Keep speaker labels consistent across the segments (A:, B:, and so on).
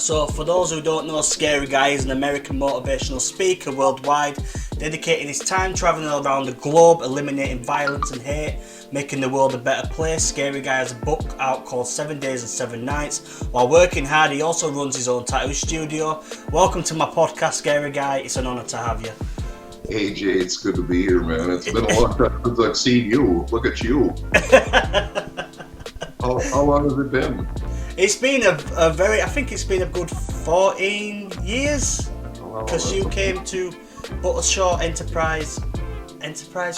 A: So for those who don't know, Scary Guy is an American motivational speaker worldwide, dedicating his time traveling around the globe, eliminating violence and hate, making the world a better place. Scary Guy has a book out called 7 Days and 7 Nights. While working hard, he also runs his own tattoo studio. Welcome to my podcast, Scary Guy. It's an honour to have you.
B: Hey Jay, it's good to be here, man. It's been a long time since I've seen you. Look at you. How long has it been?
A: It's been I think it's been a good 14 years, because you came to Buttershaw Enterprise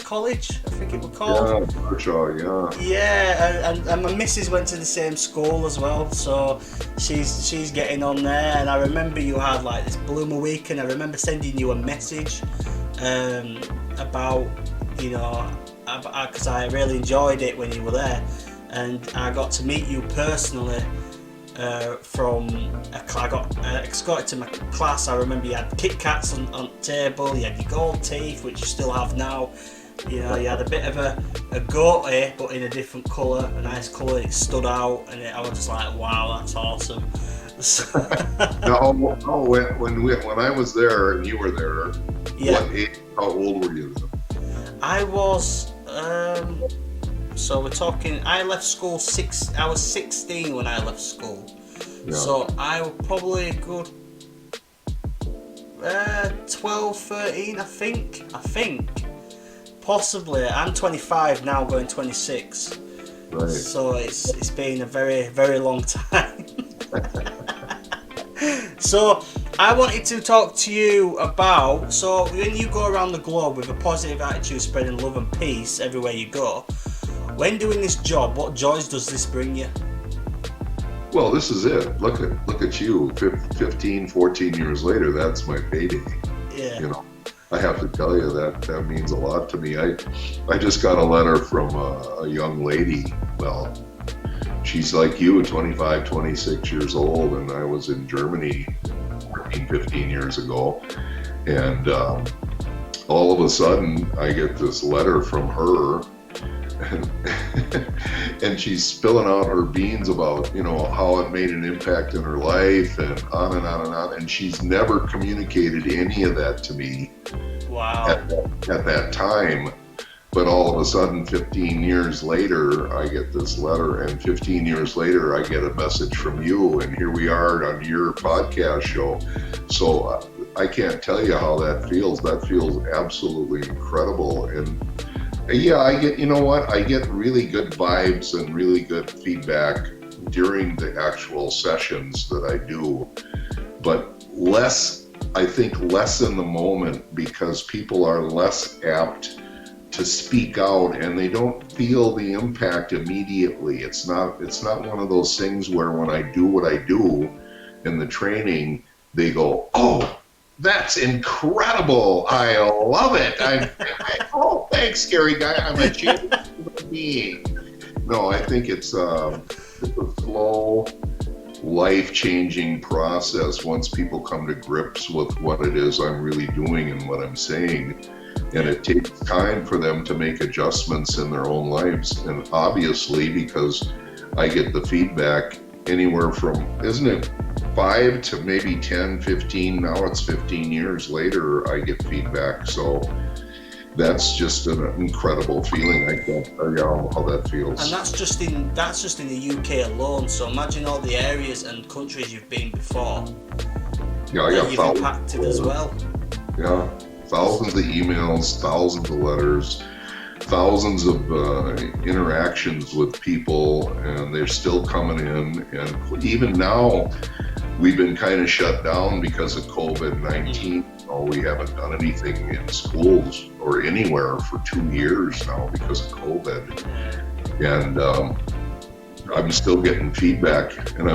A: College, I think it was called.
B: Yeah, Buttershaw, yeah.
A: Yeah, and my missus went to the same school as well, so she's getting on there. And I remember you had like this Bloomer Week, and I remember sending you a message about, you know, because I really enjoyed it when you were there, and I got to meet you personally. I got escorted to my class. I remember you had Kit Kats on the table, you had your gold teeth, which you still have now. You know, you had a bit of a goatee, but in a different colour, a nice colour. It stood out, and I was just like, wow, that's awesome.
B: No, when I was there and you were there,
A: yeah.
B: What age, how old were you then?
A: I was, so we're talking, I left school I was 16 when I left school. Yeah. So I was probably a good 12, 13, I think. Possibly. I'm 25 now, going 26.
B: Right.
A: So it's been a very, very long time. So I wanted to talk to you about, so when you go around the globe with a positive attitude, spreading love and peace everywhere you go, when doing this job, what joys does this bring you?
B: Well, this is it. Look at you, 15, 14 years later, that's my payday.
A: Yeah.
B: You know, I have to tell you that means a lot to me. I just got a letter from a young lady. Well, she's like you, 25, 26 years old, and I was in Germany 14, 15 years ago. And all of a sudden, I get this letter from her, and she's spilling out her beans about, you know, how it made an impact in her life, and on and on and on. And she's never communicated any of that to me.
A: Wow.
B: At that time. But all of a sudden, 15 years later, I get this letter, and 15 years later, I get a message from you, and here we are on your podcast show. So I can't tell you how that feels. That feels absolutely incredible. And yeah, I get really good vibes and really good feedback during the actual sessions that I do, but less in the moment, because people are less apt to speak out, and they don't feel the impact immediately. It's not one of those things where when I do what I do in the training, they go, "Oh, that's incredible! I love it! Oh, thanks, Scary Guy. I'm a human being." No, I think it's a slow, life-changing process once people come to grips with what it is I'm really doing and what I'm saying. And it takes time for them to make adjustments in their own lives. And obviously, because I get the feedback anywhere from, isn't it 5 to maybe 10, 15, now it's 15 years later, I get feedback. So that's just an incredible feeling. I can't tell you how that feels.
A: And that's just in the UK alone. So imagine all the areas and countries you've been before.
B: Yeah, I got
A: you've impacted as well.
B: Yeah. Thousands of emails, thousands of letters, thousands of interactions with people, and they're still coming in. And even now, we've been kind of shut down because of COVID-19. We haven't done anything in schools or anywhere for 2 years now because of COVID. And I'm still getting feedback, and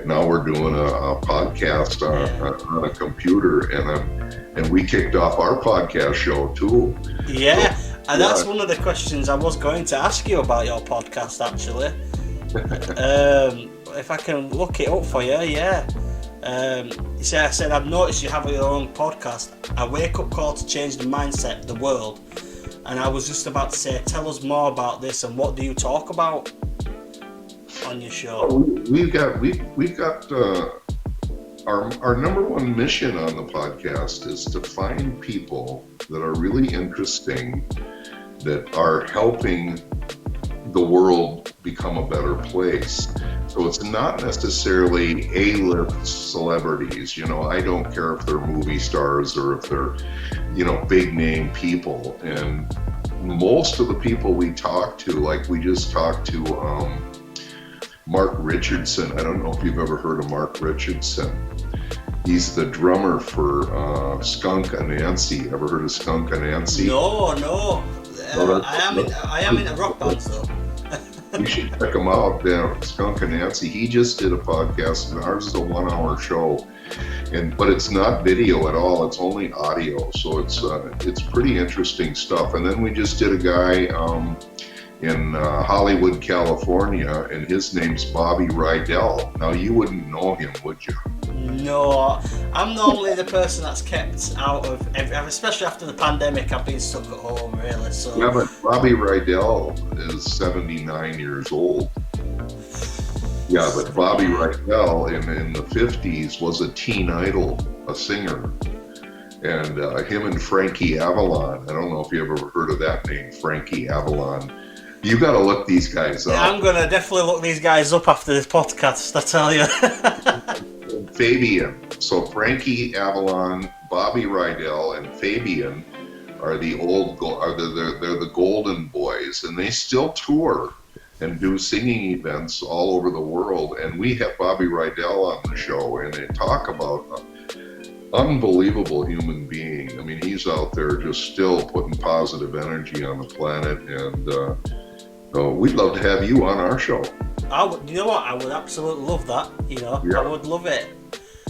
B: now we're doing a podcast on a computer, and we kicked off our podcast show too.
A: Yeah, so, and that's one of the questions I was going to ask you about your podcast, actually. If I can look it up for you, yeah. You see, I said, I've noticed you have your own podcast, a wake-up call to change the mindset of the world. And I was just about to say, tell us more about this, and what do you talk about on your show?
B: We've got our number one mission on the podcast is to find people that are really interesting, that are helping the world become a better place. So it's not necessarily A-list celebrities. I don't care if they're movie stars or if they're, big name people. And most of the people we talk to, like we just talked to Mark Richardson. I don't know if you've ever heard of Mark Richardson. He's the drummer for Skunk Anansie. Ever heard of Skunk Anansie?
A: No. I am in a rock band though.
B: You should check him out. Skunk Anansie. He just did a podcast, and ours is a 1-hour show, but it's not video at all. It's only audio, so it's pretty interesting stuff. And then we just did a guy in Hollywood, California, and his name's Bobby Rydell. Now, you wouldn't know him, would you?
A: No, I'm normally the person that's kept out of especially after the pandemic. I've been stuck at home, really. So
B: yeah, but Bobby Rydell is 79 years old. Yeah, but Bobby Rydell in the 50s was a teen idol, a singer. And him and Frankie Avalon. I don't know if you ever heard of that name, Frankie Avalon. You got to look these guys up.
A: Yeah, I'm going to definitely look these guys up after this podcast, I tell you.
B: Fabian. So Frankie Avalon, Bobby Rydell, and Fabian are the they're the Golden Boys, and they still tour and do singing events all over the world. And we have Bobby Rydell on the show, and they talk about an unbelievable human being. I mean, he's out there just still putting positive energy on the planet, and we'd love to have you on our show.
A: You know what? I would absolutely love that. Yeah. I would love it.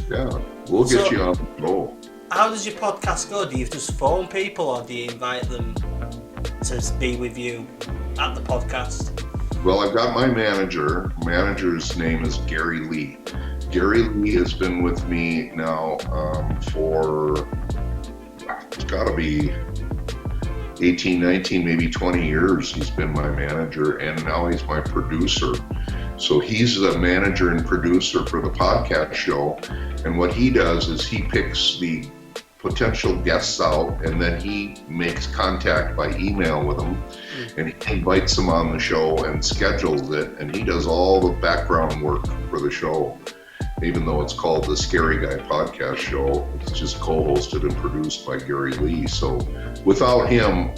B: Yeah, we'll get you on the show.
A: How does your podcast go? Do you just phone people, or do you invite them to be with you at the podcast?
B: Well, I've got my manager. Manager's name is Gary Lee. Gary Lee has been with me now for, it's got to be 18, 19, maybe 20 years. He's been my manager, and now he's my producer. So he's the manager and producer for the podcast show. And what he does is he picks the potential guests out, and then he makes contact by email with them, and he invites them on the show and schedules it, and he does all the background work for the show. Even though it's called the Scary Guy Podcast Show, it's just co-hosted and produced by Gary Lee. So without him,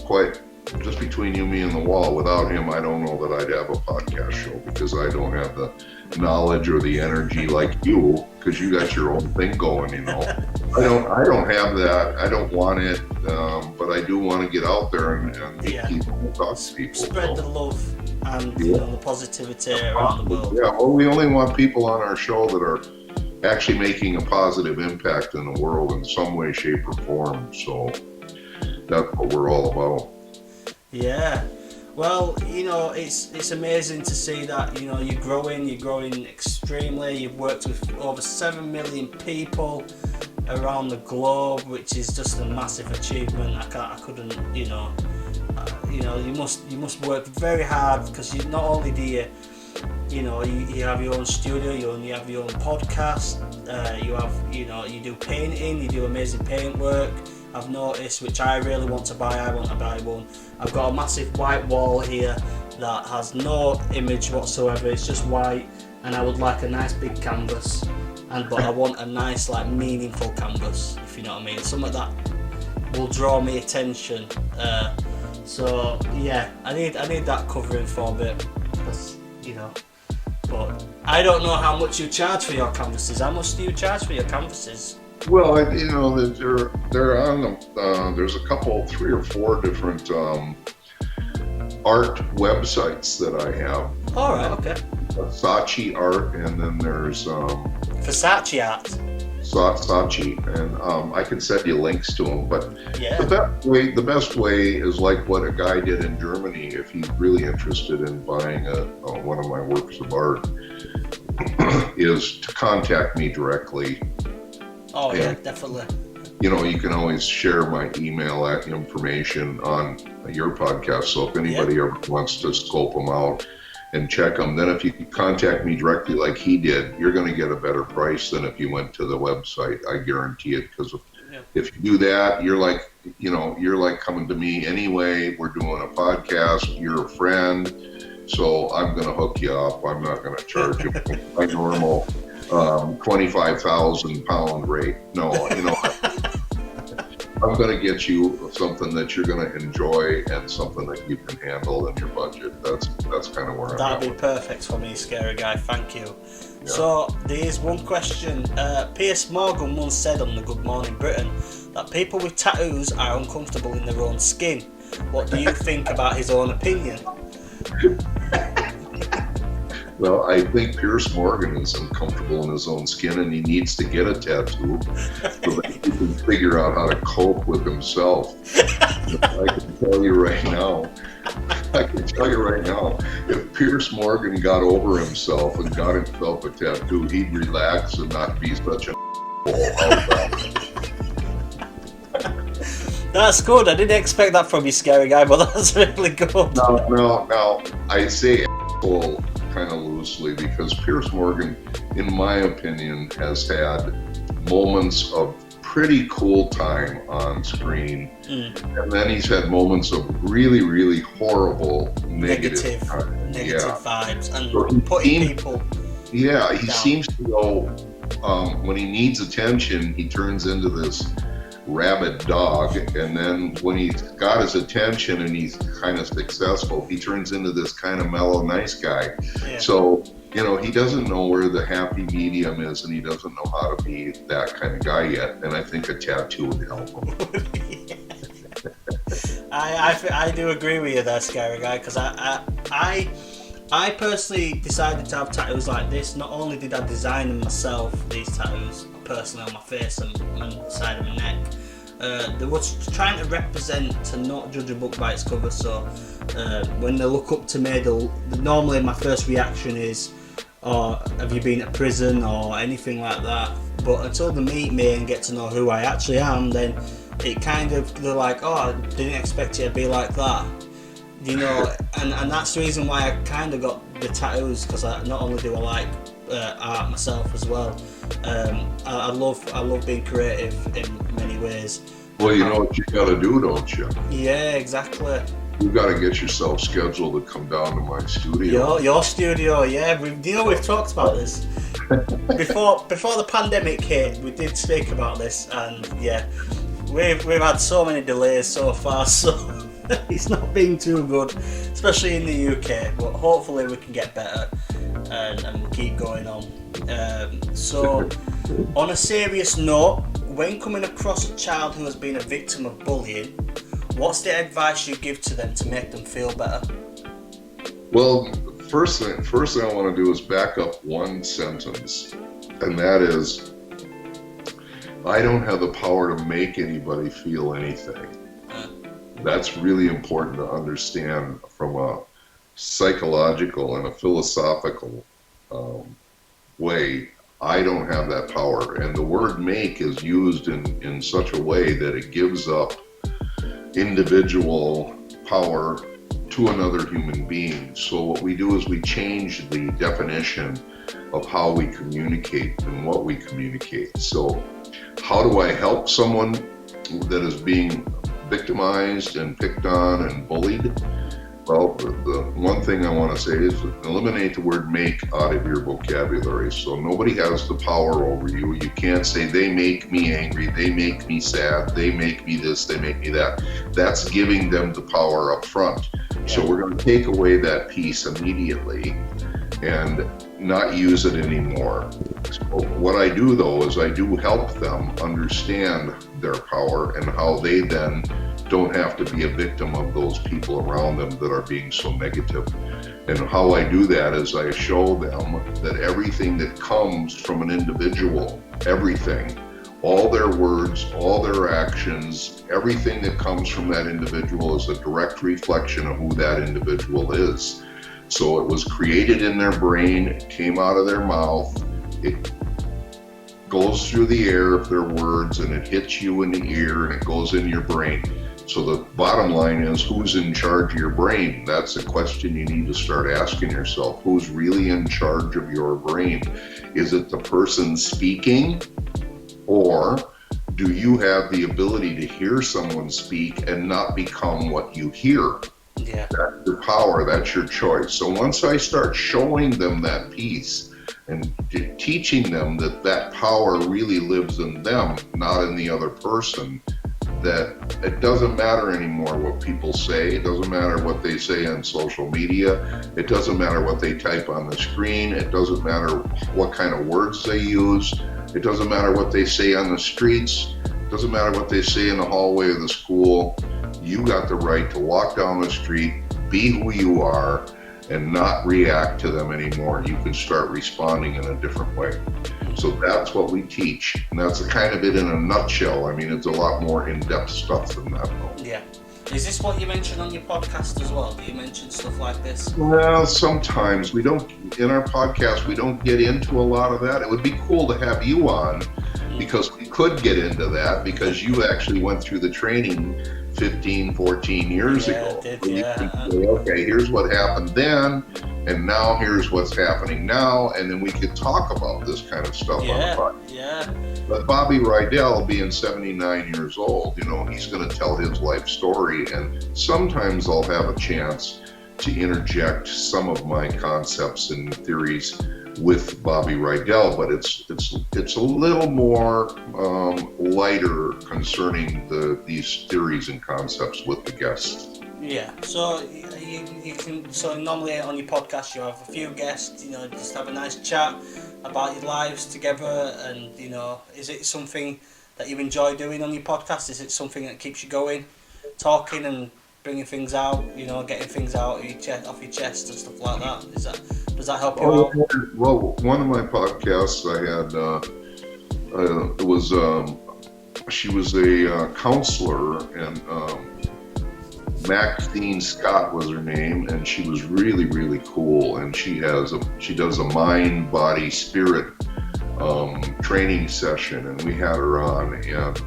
B: just between you, me, and the wall, without him, I don't know that I'd have a podcast show, because I don't have the knowledge or the energy like you, because you got your own thing going, I don't have that. I don't want it, but I do want to get out there and meet people and talk to people.
A: Spread the love and the positivity around the world.
B: Yeah, well, we only want people on our show that are actually making a positive impact in the world in some way, shape, or form. So that's what we're all about.
A: Yeah. Well, it's amazing to see that, you're growing extremely. You've worked with over 7 million people around the globe, which is just a massive achievement. I couldn't, you must work very hard, because you not only do you have your own studio, you have your own podcast, you do painting, you do amazing paint work. I've noticed, which I really want to buy. I want to buy one. I've got a massive white wall here that has no image whatsoever. It's just white, and I would like a nice big canvas, but I want a nice, meaningful canvas, if you know what I mean. Something that will draw me attention. So yeah, I need that covering for a bit, because But I don't know how much you charge for your canvases. How much do you charge for your canvases?
B: Well, they're on there's a couple, 3 or 4 different art websites that I have.
A: All right, okay.
B: Saatchi Art, and then there's
A: Versace Art.
B: Saatchi, and I can send you links to them. But
A: yeah.
B: the best way is like what a guy did in Germany. If he's really interested in buying one of my works of art, is to contact me directly.
A: Oh yeah, definitely.
B: You can always share my email information on your podcast. So if anybody ever wants to scope them out, and check them. Then if you contact me directly like he did, you're going to get a better price than if you went to the website. I guarantee it, because if you do that, you're like, you're like coming to me anyway. We're doing a podcast. You're a friend. So I'm going to hook you up. I'm not going to charge you my normal 25,000 pound rate. No, I'm going to get you something that you're going to enjoy and something that you can handle in your budget. That's kind of where I'm at.
A: That'd be perfect for me, Scary Guy. Thank you.
B: Yeah.
A: So there's one question. Piers Morgan once said on the Good Morning Britain that people with tattoos are uncomfortable in their own skin. What do you think about his own opinion?
B: Well, I think Piers Morgan is uncomfortable in his own skin, and he needs to get a tattoo so that he can figure out how to cope with himself. I can tell you right now, if Piers Morgan got over himself and got himself a tattoo, he'd relax and not be such a
A: That's good. I didn't expect that from you, Scary Guy, but that's really good.
B: Now, I say asshole kind of loosely, because Piers Morgan, in my opinion, has had moments of pretty cool time on screen, and then he's had moments of really, really horrible negative
A: vibes and
B: so
A: putting people
B: Yeah, he
A: down.
B: seems to go, when he needs attention, he turns into this rabid dog, and then when he's got his attention and he's kind of successful, he turns into this kind of mellow, nice guy.
A: Yeah.
B: So, he doesn't know where the happy medium is, and he doesn't know how to be that kind of guy yet, and I think a tattoo would help him.
A: I do agree with you there, Scary Guy, because I personally decided to have tattoos like this. Not only did I design them myself, these tattoos, personally on my face and the side of my neck, they were trying to represent, to not judge a book by its cover. So when they look up to me, normally my first reaction is, "Oh, have you been to prison?" or anything like that. But until they meet me and get to know who I actually am, then it kind of, they're like, "Oh, I didn't expect you to be like that." And that's the reason why I kind of got the tattoos, because not only do I like art myself as well, I love being creative in many ways.
B: Well, you know what you got to do, don't you?
A: Yeah, exactly.
B: You got to get yourself scheduled to come down to my studio.
A: Your studio, yeah. We've talked about this before the pandemic hit. We did speak about this, and yeah, we've had so many delays so far, so it's not been too good, especially in the UK. But hopefully we can get better and keep going on. So, on a serious note, when coming across a child who has been a victim of bullying, what's the advice you give to them to make them feel better?
B: Well, first thing I want to do is back up one sentence, and that is, I don't have the power to make anybody feel anything. That's really important to understand from a psychological and a philosophical way. I don't have that power, and the word make is used in such a way that it gives up individual power to another human being. So what we do is we change the definition of how we communicate and what we communicate. So how do I help someone that is being victimized and picked on and bullied? Well, the one thing I want to say is eliminate the word make out of your vocabulary. So nobody has the power over you. You can't say they make me angry, they make me sad, they make me this, they make me that. That's giving them the power up front. So we're going to take away that piece immediately and not use it anymore. So what I do though is I do help them understand their power and how they then don't have to be a victim of those people around them that are being so negative. And how I do that is I show them that everything that comes from an individual, everything, all their words, all their actions, everything that comes from that individual is a direct reflection of who that individual is. So it was created in their brain, it came out of their mouth, it goes through the air of their words, and it hits you in the ear and it goes in your brain. So bottom line is, who's in charge of your brain? That's a question you need to start asking yourself. Who's really in charge of your brain? Is it the person speaking, or do you have the ability to hear someone speak and not become what you hear?
A: Yeah.
B: That's your power, that's your choice. So once I start showing them that piece and teaching them that that power really lives in them, not in the other person, that it doesn't matter anymore what people say. It doesn't matter what they say on social media. It doesn't matter what they type on the screen. It doesn't matter what kind of words they use. It doesn't matter what they say on the streets. It doesn't matter what they say in the hallway of the school. You got the right to walk down the street, be who you are, and not react to them anymore. You can start responding in a different way. So that's what we teach, and that's kind of it in a nutshell. I mean, it's a lot more in-depth stuff than that, though.
A: Yeah. Is this what you mention on your podcast as well? Do you mention stuff like this?
B: Well, sometimes we don't. In our podcast, we don't get into a lot of that. It would be cool to have you on, because we could get into that, because you actually went through the training 15, 14 years ago.
A: I did,
B: So you
A: yeah.
B: can say, okay, here's what happened then, and now here's what's happening now, and then we could talk about this kind of stuff on the podcast.
A: Yeah.
B: But Bobby Rydell, being 79 years old, you know, he's going to tell his life story, and sometimes I'll have a chance to interject some of my concepts and theories with Bobby Rydell, but it's a little more lighter concerning these theories and concepts with the guests.
A: Yeah. So you can. So normally on your podcast you have a few guests. You know, just have a nice chat about your lives together, and you know, is it something that you enjoy doing on your podcast? Is it something that keeps you going, talking and bringing things out? You know, getting things out of your chest, off your chest and stuff like that. Does that help you out?
B: Well, one of my podcasts I had, it was she was a counselor, and Maxine Scott was her name, and she was really, really cool. And she does a mind, body, spirit training session, and we had her on, and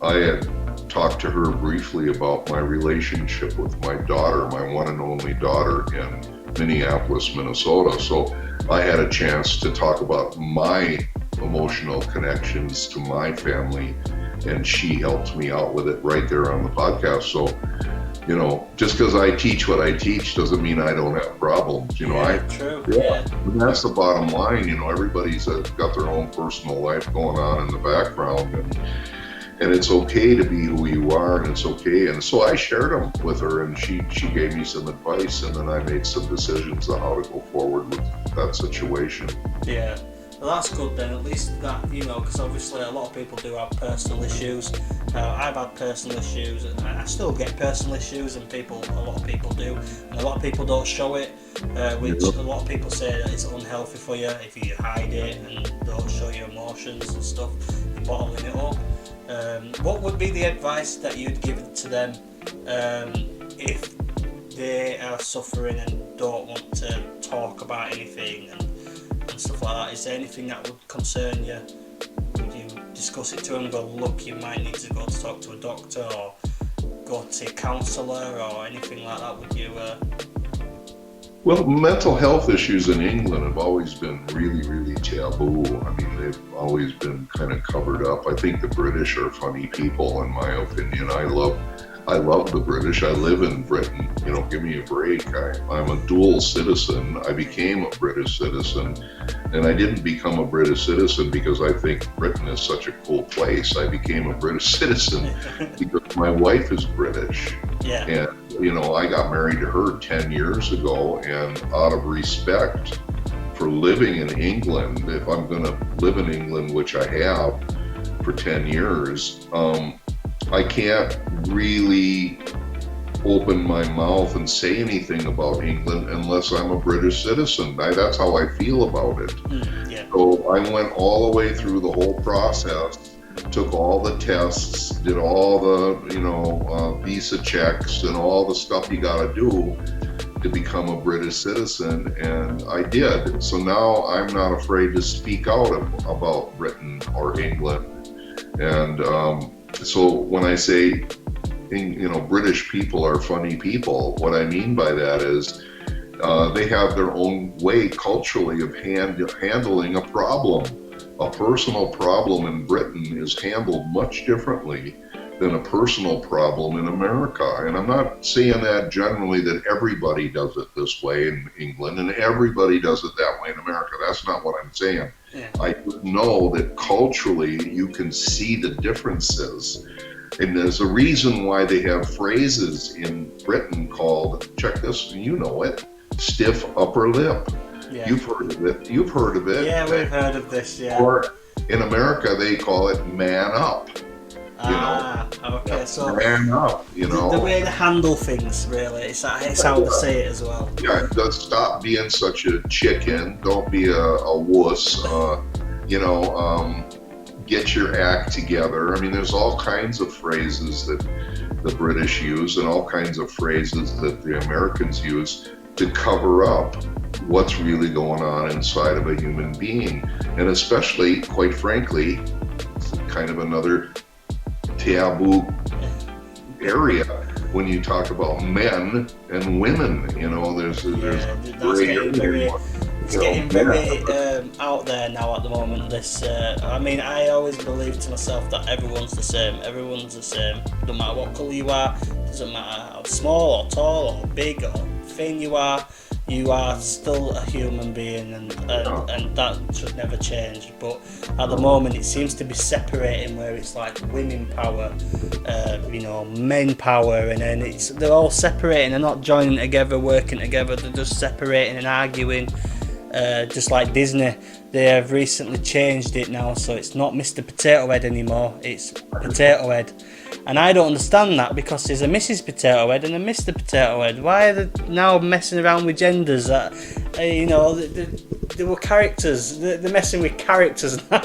B: I had talked to her briefly about my relationship with my daughter, my one and only daughter in Minneapolis, Minnesota. So I had a chance to talk about my emotional connections to my family, and she helped me out with it right there on the podcast. So, you know, just because I teach what I teach doesn't mean I don't have problems. You know,
A: True.
B: And that's the bottom line. You know, everybody's got their own personal life going on in the background, and it's okay to be who you are, and it's okay. And so I shared them with her, and she gave me some advice, and then I made some decisions on how to go forward with that situation.
A: Yeah. Well, that's good then, at least that, you know, because obviously a lot of people do have personal issues. I've had personal issues, and I still get personal issues, and a lot of people do, and a lot of people don't show it, which a lot of people say that it's unhealthy for you if you hide it and don't show your emotions and stuff, you're bottling it up. What would be the advice that you'd give to them if they are suffering and don't want to talk about anything and stuff like that? Is there anything that would concern you? Would you discuss it to them and go, look, you might need to go to talk to a doctor or go to a counsellor or anything like that? Would you?
B: Well, mental health issues in England have always been really, really taboo. I mean, they've always been kind of covered up. I think the British are funny people, in my opinion. I love the British. I live in Britain. You know, give me a break. I'm a dual citizen. I became a British citizen, and I didn't become a British citizen because I think Britain is such a cool place. I became a British citizen because my wife is British.
A: Yeah.
B: And, you know, I got married to her 10 years ago, and out of respect for living in England, if I'm going to live in England, which I have for 10 years, I can't really open my mouth and say anything about England unless I'm a British citizen. That's how I feel about it.
A: Yeah.
B: So I went all the way through the whole process, took all the tests, did all the, visa checks and all the stuff you gotta do to become a British citizen, and I did. So now I'm not afraid to speak out about Britain or England. And so when I say British people are funny people. What I mean by that is they have their own way culturally of handling a problem. A personal problem in Britain is handled much differently than a personal problem in America. And I'm not saying that generally that everybody does it this way in England and everybody does it that way in America. That's not what I'm saying.
A: Yeah.
B: I know that culturally you can see the differences. And there's a reason why they have phrases in Britain called, check this, you know it, stiff upper lip.
A: Yeah.
B: You've heard of it.
A: Yeah, we've heard of this, yeah.
B: Or in America, they call it man up.
A: Okay, so
B: man up,
A: the way they handle things, really, it's how they say it as well.
B: Yeah, stop being such a chicken. Don't be a wuss. Get your act together. I mean, there's all kinds of phrases that the British use and all kinds of phrases that the Americans use to cover up what's really going on inside of a human being. And especially, quite frankly, it's kind of another taboo area when you talk about men and women. There's
A: it's getting very out there now at the moment. This I always believed to myself that everyone's the same. No matter what colour you are, doesn't matter how small or tall or big or thin you are still a human being, and that should never change. But at the moment it seems to be separating, where it's like women power, men power, and then they're all separating. They're not joining together, working together. They're just separating and arguing. Just like Disney, they have recently changed it now, so it's not Mr. Potato Head anymore, it's Potato Head. And I don't understand that, because there's a Mrs. Potato Head and a Mr. Potato Head. Why are they now messing around with genders? They were characters, they're messing with characters now.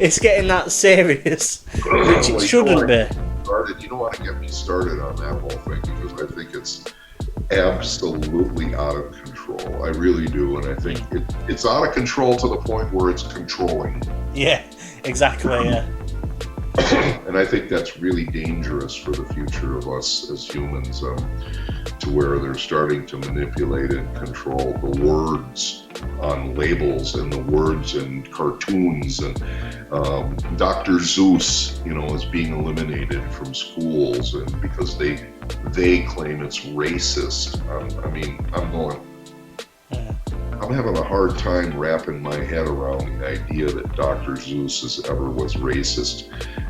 A: It's getting that serious, which it shouldn't be.
B: You don't want to get me started on that whole thing, because I think it's absolutely out of control. I really do, and I think it's out of control to the point where it's controlling.
A: Yeah, exactly. Yeah.
B: And I think that's really dangerous for the future of us as humans, to where they're starting to manipulate and control the words on labels and the words in cartoons. And Dr. Zeus, is being eliminated from schools, and because they claim it's racist. I'm having a hard time wrapping my head around the idea that Dr. Zeus ever was racist.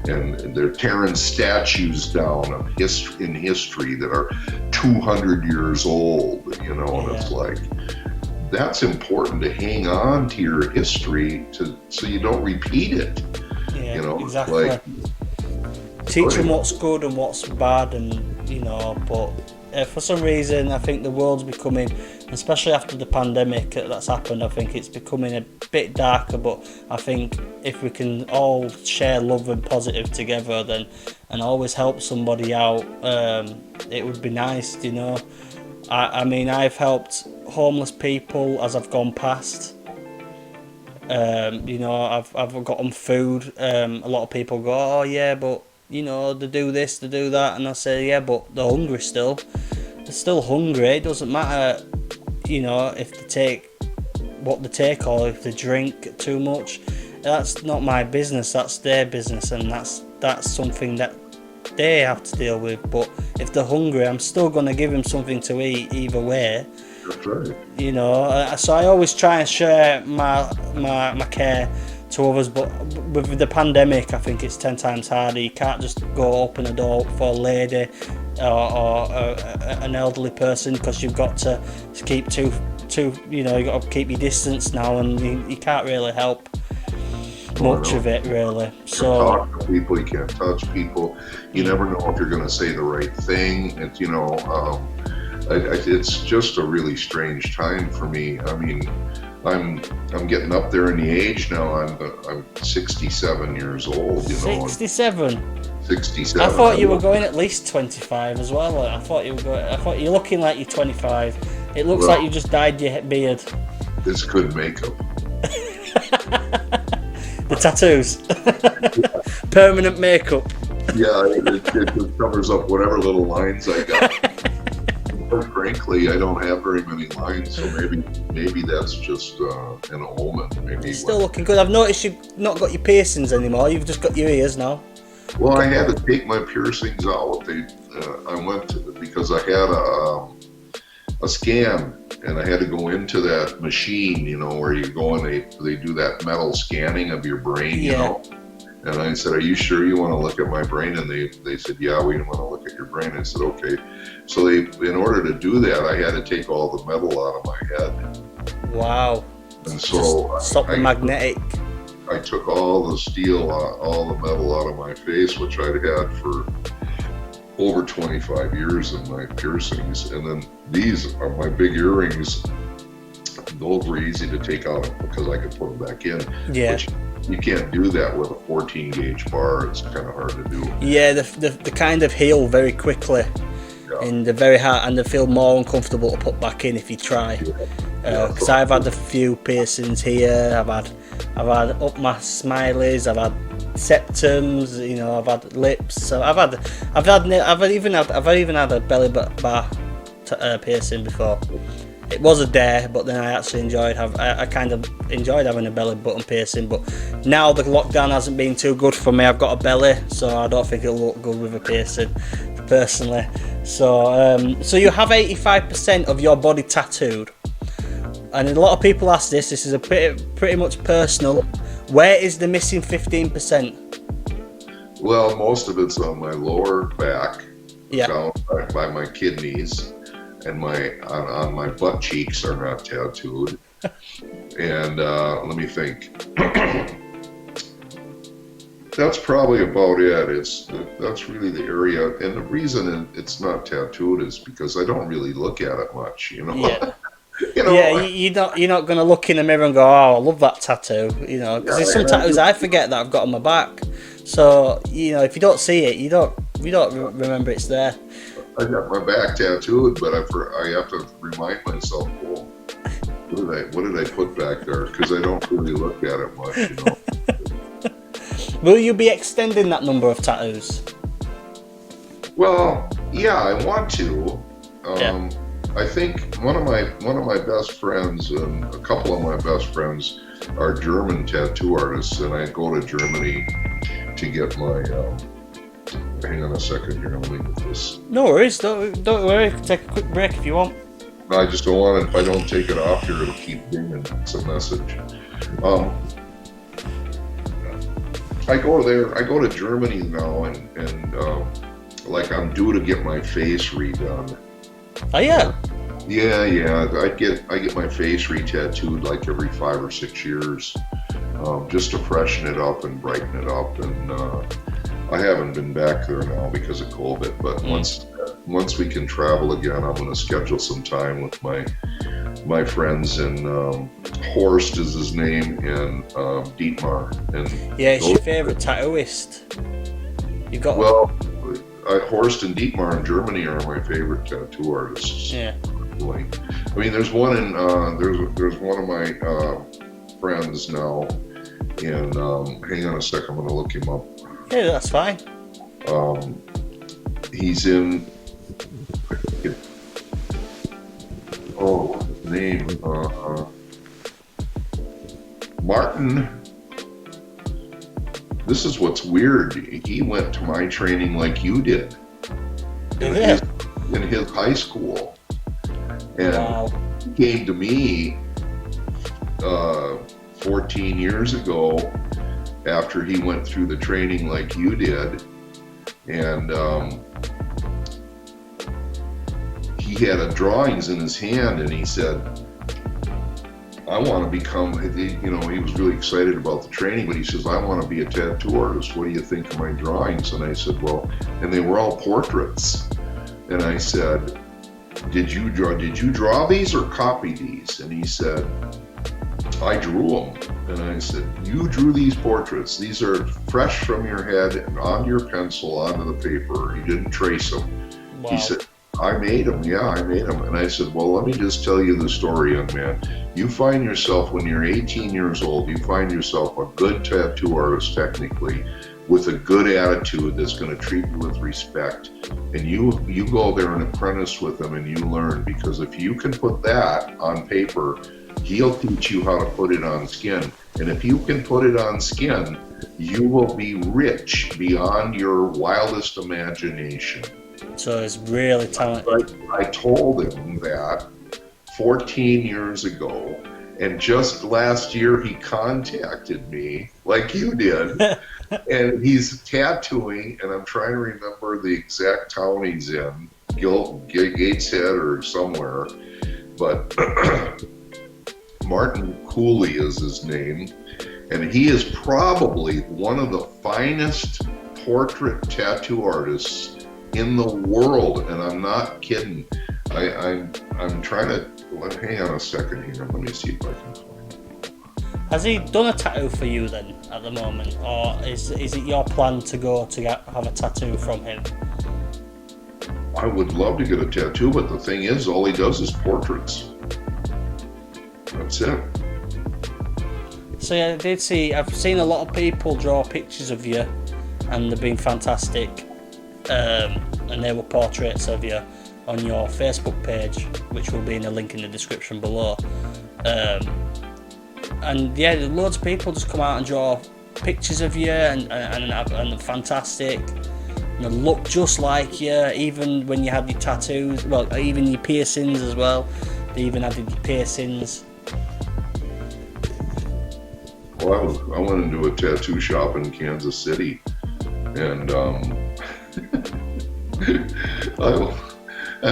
B: And they're tearing statues down in history that are 200 years old, and it's like, that's important to hang on to your history so you don't repeat it.
A: Yeah, exactly. Teach them what's good and what's bad, and but for some reason I think the world's becoming, especially after the pandemic that's happened, I think it's becoming a bit darker. But I think if we can all share love and positive together, then and always help somebody out, it would be nice. I've helped homeless people as I've gone past. I've got them food. A lot of people go, oh yeah, but they do this, they do that, and I say, yeah, but they're hungry still. They're still hungry. It doesn't matter, if they take what they take or if they drink too much. That's not my business. That's their business, and that's something that they have to deal with. But if they're hungry, I'm still gonna give them something to eat either way.
B: That's right.
A: So I always try and share my care to others, but with the pandemic I think it's 10 times harder. You can't just go open a door for a lady or an elderly person, because you've got to keep you've got to keep your distance now, and you can't really help much of it, really. So
B: talk to people, you can't touch people, you never know if you're going to say the right thing. It's just a really strange time for me. I'm getting up there in the age now. I'm 67 years old.
A: 67.
B: 67.
A: I thought you were going at least 25 as well. I thought you're looking like you're 25. It looks like you just dyed your beard.
B: It's good makeup.
A: The tattoos. Permanent makeup.
B: Yeah, it just covers up whatever little lines I got. Quite frankly, I don't have very many lines, so maybe that's just an omen. Maybe
A: Still looking good. I've noticed you've not got your piercings anymore. You've just got your ears now.
B: well, I had to take my piercings out. I went because I had a scan, and I had to go into that machine, where you go and they do that metal scanning of your brain, And I said, "Are you sure you want to look at my brain?" And they said, "Yeah, we want to look at your brain." I said, "Okay." So in order to do that, I had to take all the metal out of my head.
A: Wow.
B: And so
A: just stop the magnetic.
B: I took all the steel, all the metal out of my face, which I'd had for over 25 years in my piercings. And then these are my big earrings. Those were easy to take out because I could put them back in.
A: Yeah.
B: But you can't do that with a 14 gauge bar. It's kind of hard to do.
A: Yeah, the kind of heal very quickly.
B: Yeah.
A: And they're very hard, and they feel more uncomfortable to put back in if you try. Because I've had a few piercings here. I've had up my smileys. I've had septums. I've had lips. So I've even had a belly bar piercing before. It was a dare, but then I actually I kind of enjoyed having a belly button piercing. But now the lockdown hasn't been too good for me. I've got a belly, so I don't think it'll look good with a piercing, personally. So you have 85% of your body tattooed, and a lot of people ask this. This is a pretty much personal. Where is the missing 15%?
B: Well, most of it's on my lower back,
A: Yeah.
B: down by my kidneys. And on my butt cheeks are not tattooed. And let me think. That's probably about it. That's really the area. And the reason it's not tattooed is because I don't really look at it much.
A: Yeah. You're not going to look in the mirror and go, "Oh, I love that tattoo." Because there's some tattoos I forget that I've got on my back. So if you don't see it, you don't remember it's there.
B: I got my back tattooed, but I have to remind myself, well, what did I put back there? Because I don't really look at it much,
A: Will you be extending that number of tattoos?
B: Well, yeah, I want to.
A: Yeah.
B: I think one of my best friends and a couple of my best friends are German tattoo artists, and I go to Germany to get my. Hang on a second here. Let me get this.
A: No worries. Don't worry. Take a quick break if you want.
B: I just don't want it. If I don't take it off here, it'll keep dinging. It's a message. I go there. I go to Germany now, and like I'm due to get my face redone.
A: Oh yeah.
B: Yeah. I get my face re-tattooed like every 5 or 6 years, just to freshen it up and brighten it up. And I haven't been back there now because of COVID. But once we can travel again, I'm going to schedule some time with my friends, and Horst is his name, and Dietmar. And
A: yeah, it's your favourite tattooist. You got
B: Horst and Dietmar in Germany are my favorite tattoo artists.
A: Yeah.
B: I mean, there's one in there's one of my friends now, and hang on a sec, I'm going to look him up.
A: Yeah, that's fine.
B: He's in. Name Martin. This is what's weird. He went to my training like you did in his high school, and he came to me 14 years ago after he went through the training like you did, and he had drawings in his hand, and he said, I want to become, he was really excited about the training, but he says, I want to be a tattoo artist. What do you think of my drawings? And I said, well, and they were all portraits. And I said, did you draw these or copy these? And he said, I drew them. And I said, you drew these portraits. These are fresh from your head and onto your pencil, onto the paper. You didn't trace them. Wow. He said, I made them. Yeah, I made them. And I said, well, let me just tell you the story, young man. You find yourself, when you're 18 years old, you find yourself a good tattoo artist technically, with a good attitude that's going to treat you with respect, and you go there and apprentice with him and you learn, because if you can put that on paper, he'll teach you how to put it on skin. And if you can put it on skin, you will be rich beyond your wildest imagination.
A: So it's really talented.
B: I told him that 14 years ago, and just last year he contacted me, like you did, and he's tattooing, and I'm trying to remember the exact town he's in, Gateshead or somewhere, but Martin Cooley is his name, and he is probably one of the finest portrait tattoo artists in the world, and I'm not kidding. I'm trying to, hang on a second here, let me see if I can find it.
A: Has he done a tattoo for you then at the moment, or is it your plan to go to have a tattoo from him?
B: I would love to get a tattoo, but the thing is, all he does is portraits. That's it.
A: So yeah, I've seen a lot of people draw pictures of you, and they've been fantastic, and they were portraits of you on your Facebook page, which will be in a link in the description below. And yeah, loads of people just come out and draw pictures of you, and they're fantastic. And they look just like you, even when you had your tattoos. Well, even your piercings as well. They even added your piercings.
B: Well, I went into a tattoo shop in Kansas City, and I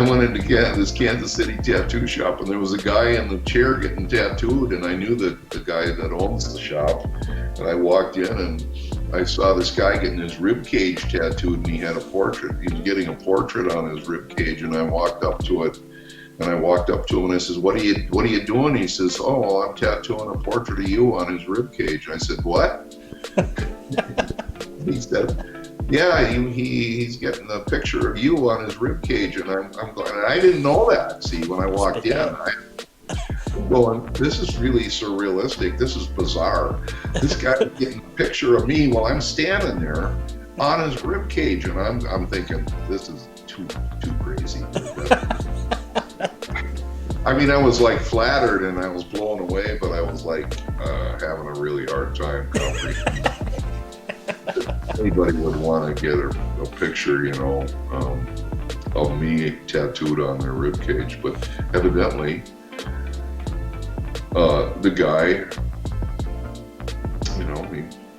B: went into this Kansas City tattoo shop, and there was a guy in the chair getting tattooed, and I knew the guy that owns the shop, and I walked in and I saw this guy getting his rib cage tattooed, and he had a portrait. He was getting a portrait on his rib cage, and I walked up to it. And I walked up to him and I says, "What are you doing?" He says, "Oh, well, I'm tattooing a portrait of you on his rib cage." I said, "What?" He said, "Yeah, he's getting a picture of you on his rib cage." And I'm going, and I didn't know that. See, when I walked in, I'm going, this is really surrealistic. This is bizarre. This guy's getting a picture of me while I'm standing there on his rib cage, and I'm thinking, this is too crazy. I mean, I was like flattered and I was blown away, but I was like having a really hard time comprehending. Anybody would want to get a picture, of me tattooed on their rib cage, but evidently the guy,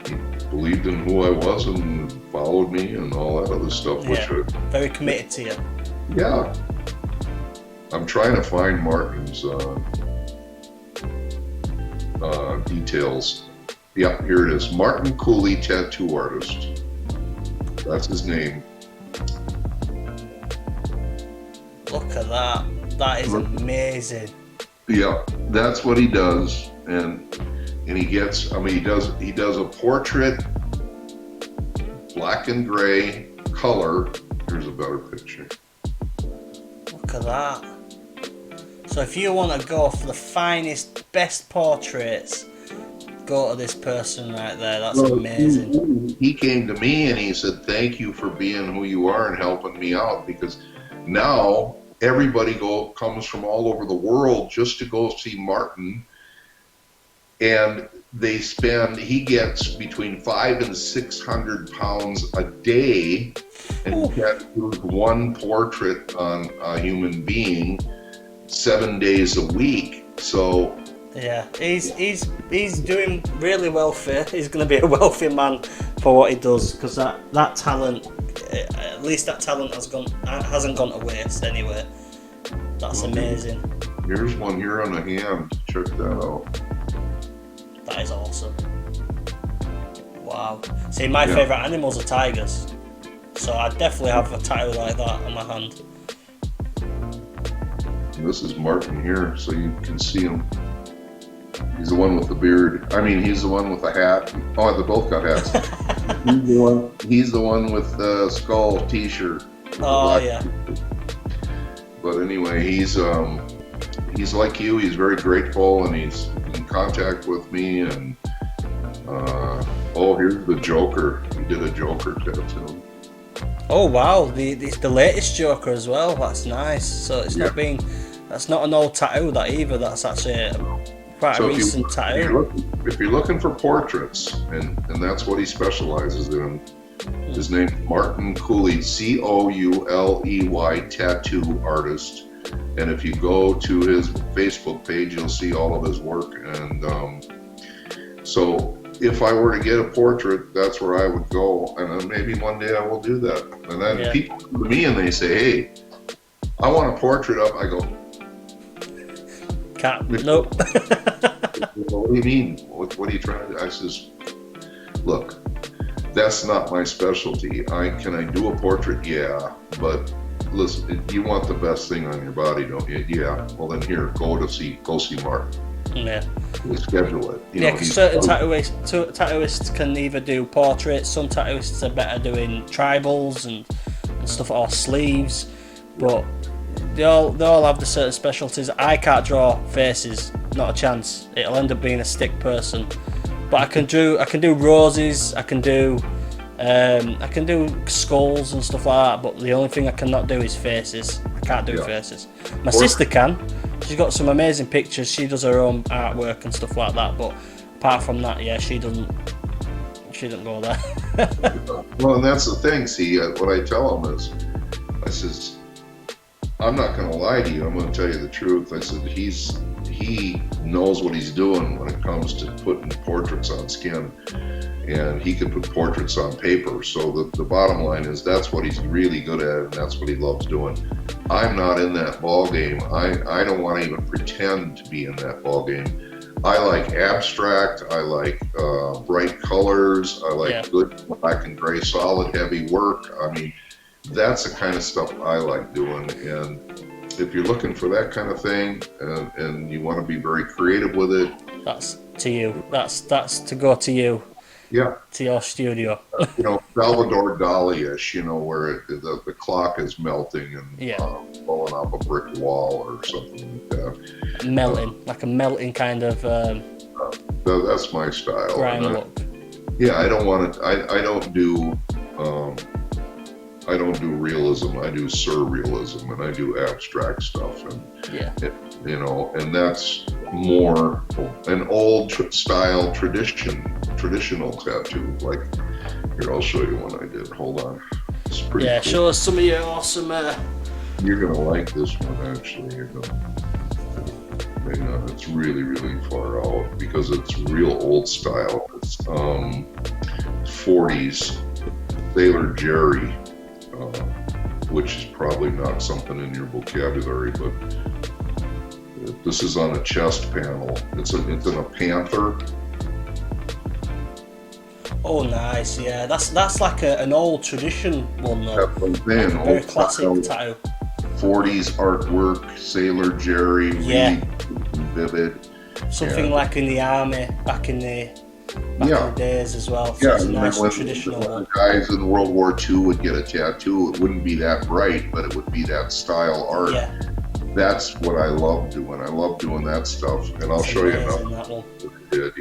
B: he believed in who I was and followed me and all that other stuff.
A: Yeah, very committed to you.
B: Yeah. I'm trying to find Martin's details. Yeah, here it is. Martin Cooley, tattoo artist. That's his name.
A: Look at that. That is amazing.
B: Yeah, that's what he does, and he gets. He does a portrait, black and gray color. Here's a better picture.
A: Look at that. So if you want to go for the finest, best portraits, go to this person right there. That's amazing.
B: He came to me and he said, "Thank you for being who you are and helping me out," because now everybody comes from all over the world just to go see Martin, and he gets between 500 and 600 pounds a day, and he tattoos one portrait on a human being 7 days a week. So
A: yeah, he's doing really wealthy. He's going to be a wealthy man for what he does, because that talent, at least that talent hasn't gone to waste anyway. That's amazing.
B: Here's one here on the hand. Check that out.
A: That is awesome. Wow. See, my favourite animals are tigers, so I definitely have a tattoo like that on my hand.
B: This is Martin here, so you can see him. He's the one with the beard. I mean, he's the one with the hat. Oh, they both got hats. He's the one with the skull T-shirt.
A: Oh yeah.
B: But anyway, he's like you. He's very grateful, and he's in contact with me. And here's the Joker. did a Joker tattoo.
A: Oh wow, the latest Joker as well. That's nice. So it's not being, that's not an old tattoo that either. That's actually quite a recent tattoo.
B: If you're looking for portraits, and that's what he specializes in, his name's Martin Cooley, Couley tattoo artist. And if you go to his Facebook page, you'll see all of his work. And so if I were to get a portrait, that's where I would go. And then maybe one day I will do that. And then people come to me and they say, hey, I want a portrait up. I go,
A: nope.
B: what do you mean? What are you trying to do? I says, look, that's not my specialty. Can I do a portrait? Yeah, but listen, you want the best thing on your body, don't you? Yeah. Well, then here, go see Mark.
A: Yeah.
B: We schedule it.
A: Because certain tattooists can either do portraits. Some tattooists are better doing tribals and stuff, or sleeves, but they all have the certain specialties. I can't draw faces, not a chance. It'll end up being a stick person. But I can do roses. I can do skulls and stuff like that. But the only thing I cannot do is faces. I can't do faces. My sister can. She's got some amazing pictures. She does her own artwork and stuff like that. But apart from that, she doesn't go there.
B: Well, and that's the thing. See, what I tell them is, I says, I'm not going to lie to you. I'm going to tell you the truth. I said, he knows what he's doing when it comes to putting portraits on skin, and he can put portraits on paper. So the bottom line is that's what he's really good at, and that's what he loves doing. I'm not in that ball game. I don't want to even pretend to be in that ball game. I like abstract. I like bright colors. I like good black and gray, solid, heavy work. I mean, that's the kind of stuff I like doing. And if you're looking for that kind of thing, and you want to be very creative with it,
A: that's to you. That's to go to you.
B: Yeah.
A: To your studio.
B: Salvador Dali-ish, where the clock is melting and blowing off a brick wall or something like that.
A: Melting, like a melting kind of.
B: That's my style.
A: Grime look.
B: Yeah, I don't want to. I don't do. I don't do realism. I do surrealism, and I do abstract stuff, and that's more an old style traditional tattoo. Like here, I'll show you one I did. Hold on. It's pretty cool.
A: Show us some of your awesome.
B: You're gonna like this one, actually. You're gonna. Hang on, it's really, really far out because it's real old style. It's 40s Sailor Jerry. Which is probably not something in your vocabulary, but this is on a chest panel. It's in a panther.
A: Oh, nice! Yeah, that's like an old tradition one, though.
B: That's what I'm saying.
A: Very classic tattoo.
B: 40s artwork, Sailor Jerry, really vivid.
A: Something like in the army back in the days as well. So it's a nice traditional one.
B: Guys in World War II would get a tattoo. It wouldn't be that bright, but it would be that style art. Yeah. That's what I love doing. I love doing that stuff, and I'll show you another one I did.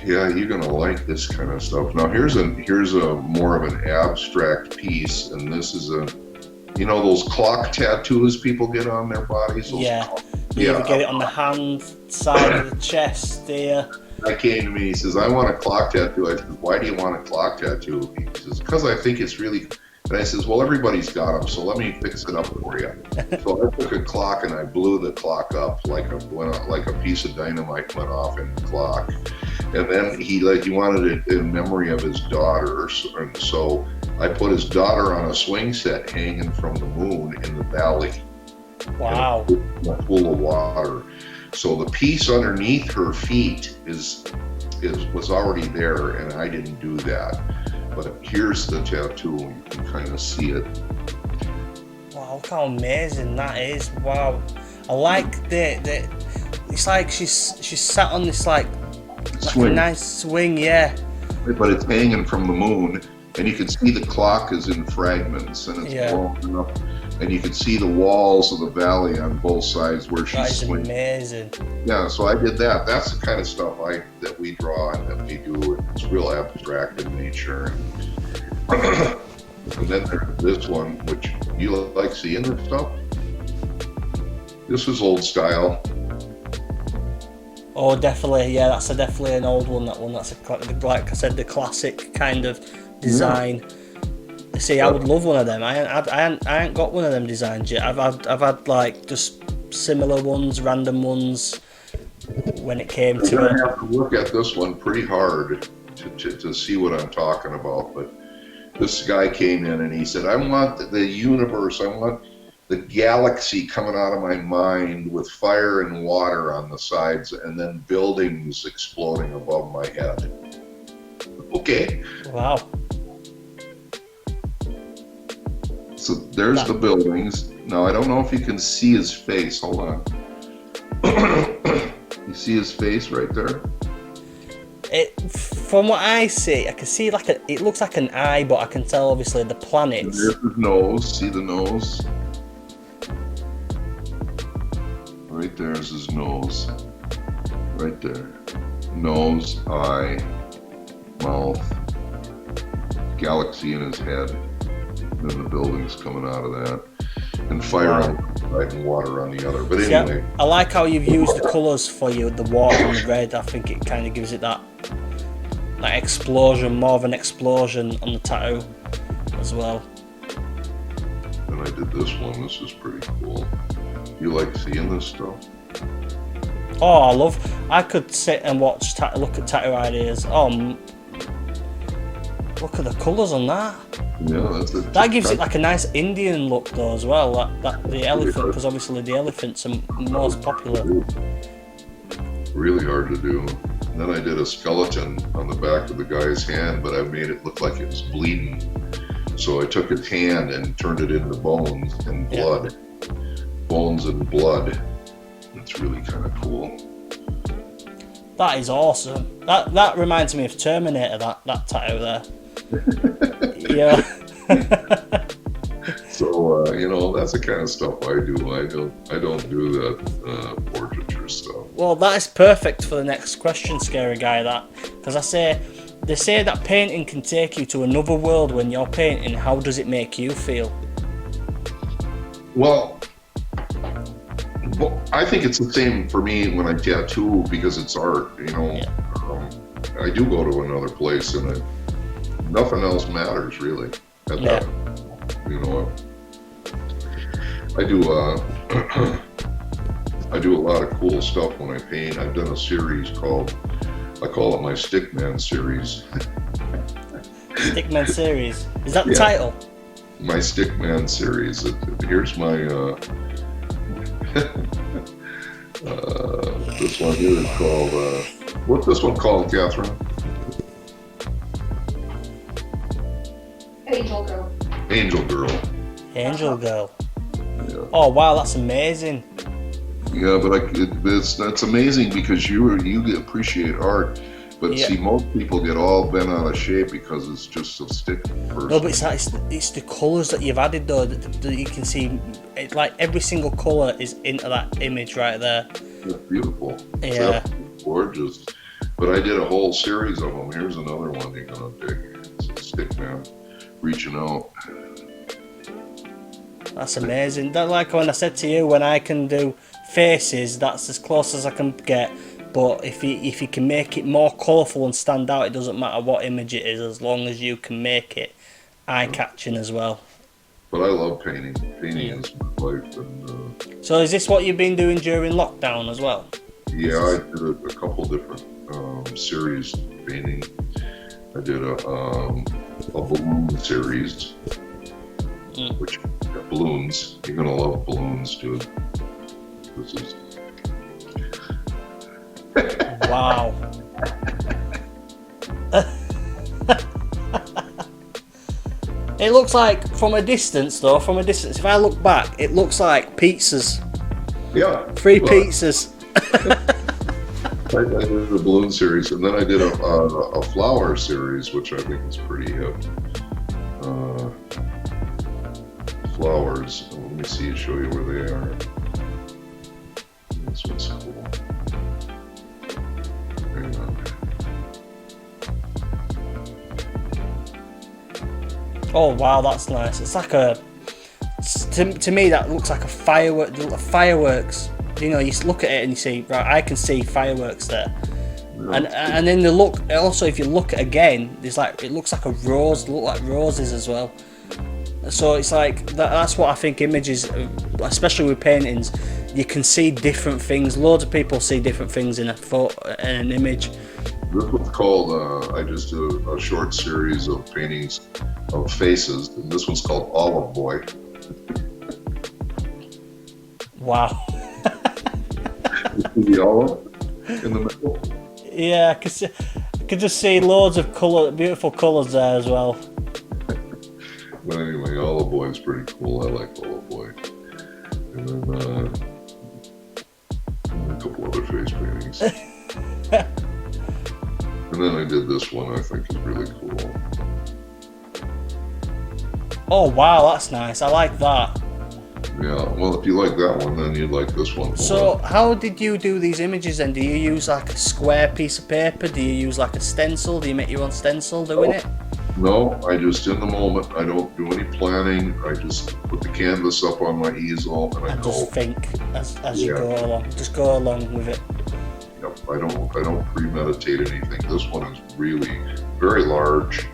B: Yeah, you're gonna like this kind of stuff. Now here's a more of an abstract piece, and this is those clock tattoos people get on their bodies.
A: You either get it on the hand side of the chest there.
B: Guy came to me, he says, I want a clock tattoo. I said, why do you want a clock tattoo? He says, because I think it's really, and I says, well, everybody's got them, so let me fix it up for you. So I took a clock and I blew the clock up like a piece of dynamite went off in the clock. And then he wanted it in memory of his daughter, and so I put his daughter on a swing set hanging from the moon in the valley.
A: Wow.
B: In a pool of water. So the piece underneath her feet was already there, and I didn't do that. But here's the tattoo, and you can kind of see it.
A: Wow, look how amazing that is! Wow, I like the. It's like she's sat on this like a nice swing, yeah.
B: But it's hanging from the moon, and you can see the clock is in fragments, and it's blowing up. and you could see the walls of the valley on both sides where
A: That
B: she's
A: is
B: swinging.
A: amazing.
B: Yeah, so I did that. That's the kind of stuff that we draw and that we do. It's real abstract in nature. And then there's this one, which you like seeing this stuff. This is old style.
A: Oh, definitely. Yeah, that's definitely an old one. That one. That's like I said, the classic kind of design. Yeah. See, I would love one of them. I ain't got one of them designs yet. I've had like just similar ones, random ones. When it came to it,
B: I have to look at this one pretty hard to see what I'm talking about. But this guy came in and he said, "I want the universe. I want the galaxy coming out of my mind with fire and water on the sides, and then buildings exploding above my head." Okay.
A: Wow.
B: So there's the buildings. Now I don't know if you can see his face. Hold on. You see his face right there?
A: From what I see, I can see it looks like an eye, but I can tell obviously the planets.
B: There's his nose. See the nose? Right there's his nose. Right there. Nose, eye, mouth, galaxy in his head. And then the buildings coming out of that. And fire on one side and water on the other. But anyway.
A: I like how you've used the colours for you, the water and the red. I think it kind of gives it that explosion, more of an explosion on the tattoo as well.
B: And I did this one. This is pretty cool. You like seeing this stuff?
A: Oh, I could sit and watch, look at tattoo ideas. Oh, look at the colours on that.
B: Yeah,
A: that gives it like a nice Indian look though as well. That the elephant, because obviously the elephants are most popular.
B: Really hard to do. And then I did a skeleton on the back of the guy's hand, but I made it look like it was bleeding. So I took his hand and turned it into bones and blood. Yeah. Bones and blood. It's really kind of cool.
A: That is awesome. That reminds me of Terminator. That tattoo there. Yeah.
B: So that's the kind of stuff I do. I don't do that portraiture stuff.
A: Well, that is perfect for the next question, Scary Guy. Because they say that painting can take you to another world when you're painting. How does it make you feel?
B: Well, I think it's the same for me when I tattoo because it's art. Yeah. I do go to another place and nothing else matters really. That, I do I do a lot of cool stuff when I paint. I've done a series I call it my Stickman series.
A: Stickman series? Is that the title?
B: My Stickman series. Here's my this one here is called what's this one called, Catherine?
C: Angel Girl.
B: Angel Girl.
A: Angel Girl.
B: Yeah.
A: Oh wow, that's amazing.
B: Yeah, but that's amazing because you appreciate art, but see, most people get all bent out of shape because it's just a stick person.
A: No, but it's the colours that you've added though that you can see. It's like every single colour is into that image right there.
B: It's beautiful.
A: Yeah.
B: It's gorgeous. But I did a whole series of them. Here's another one you're gonna dig. It's a stick man reaching out.
A: That's amazing. That, like when I said to you, when I can do faces, that's as close as I can get. But if you can make it more colourful and stand out, it doesn't matter what image it is, as long as you can make it eye-catching as well.
B: But I love painting. Painting is my life. And,
A: so is this what you've been doing during lockdown as well?
B: Yeah, I did a couple different series painting. I did a balloon series, which balloons. You're gonna love balloons, dude. This is
A: wow. It looks like from a distance, if I look back, it looks like pizzas.
B: Yeah.
A: Three pizzas.
B: I did a balloon series, and then I did a flower series, which I think is pretty hip. flowers. Let me see, show you where they are. This one's cool. Hang on.
A: Oh wow, that's nice. It's like to me that looks like a fireworks. You know, you look at it and you see, right, I can see fireworks there. And then the look, also if you look at it again, there's like, it looks like a rose, look like roses as well. So it's like, that's what I think images, especially with paintings, you can see different things. Loads of people see different things in an image.
B: This was called, I just did a short series of paintings of faces, and this one's called Olive Boy.
A: Wow.
B: The olive in the middle.
A: Yeah, I could just see loads of beautiful colours there as well.
B: But anyway, Olive Boy is pretty cool. I like Olive Boy. And then a couple other face paintings. And then I did this one I think is really cool.
A: Oh wow, that's nice. I like that.
B: Yeah, well, if you like that one, then you'd like this one.
A: So how did you do these images then? Do you use like a square piece of paper? Do you use like a stencil? Do you make your own stencil doing it?
B: No, I just, in the moment, I don't do any planning. I just put the canvas up on my easel and I go.
A: Just think as you go along. Just go along with it.
B: Yep, I don't premeditate anything. This one is really very large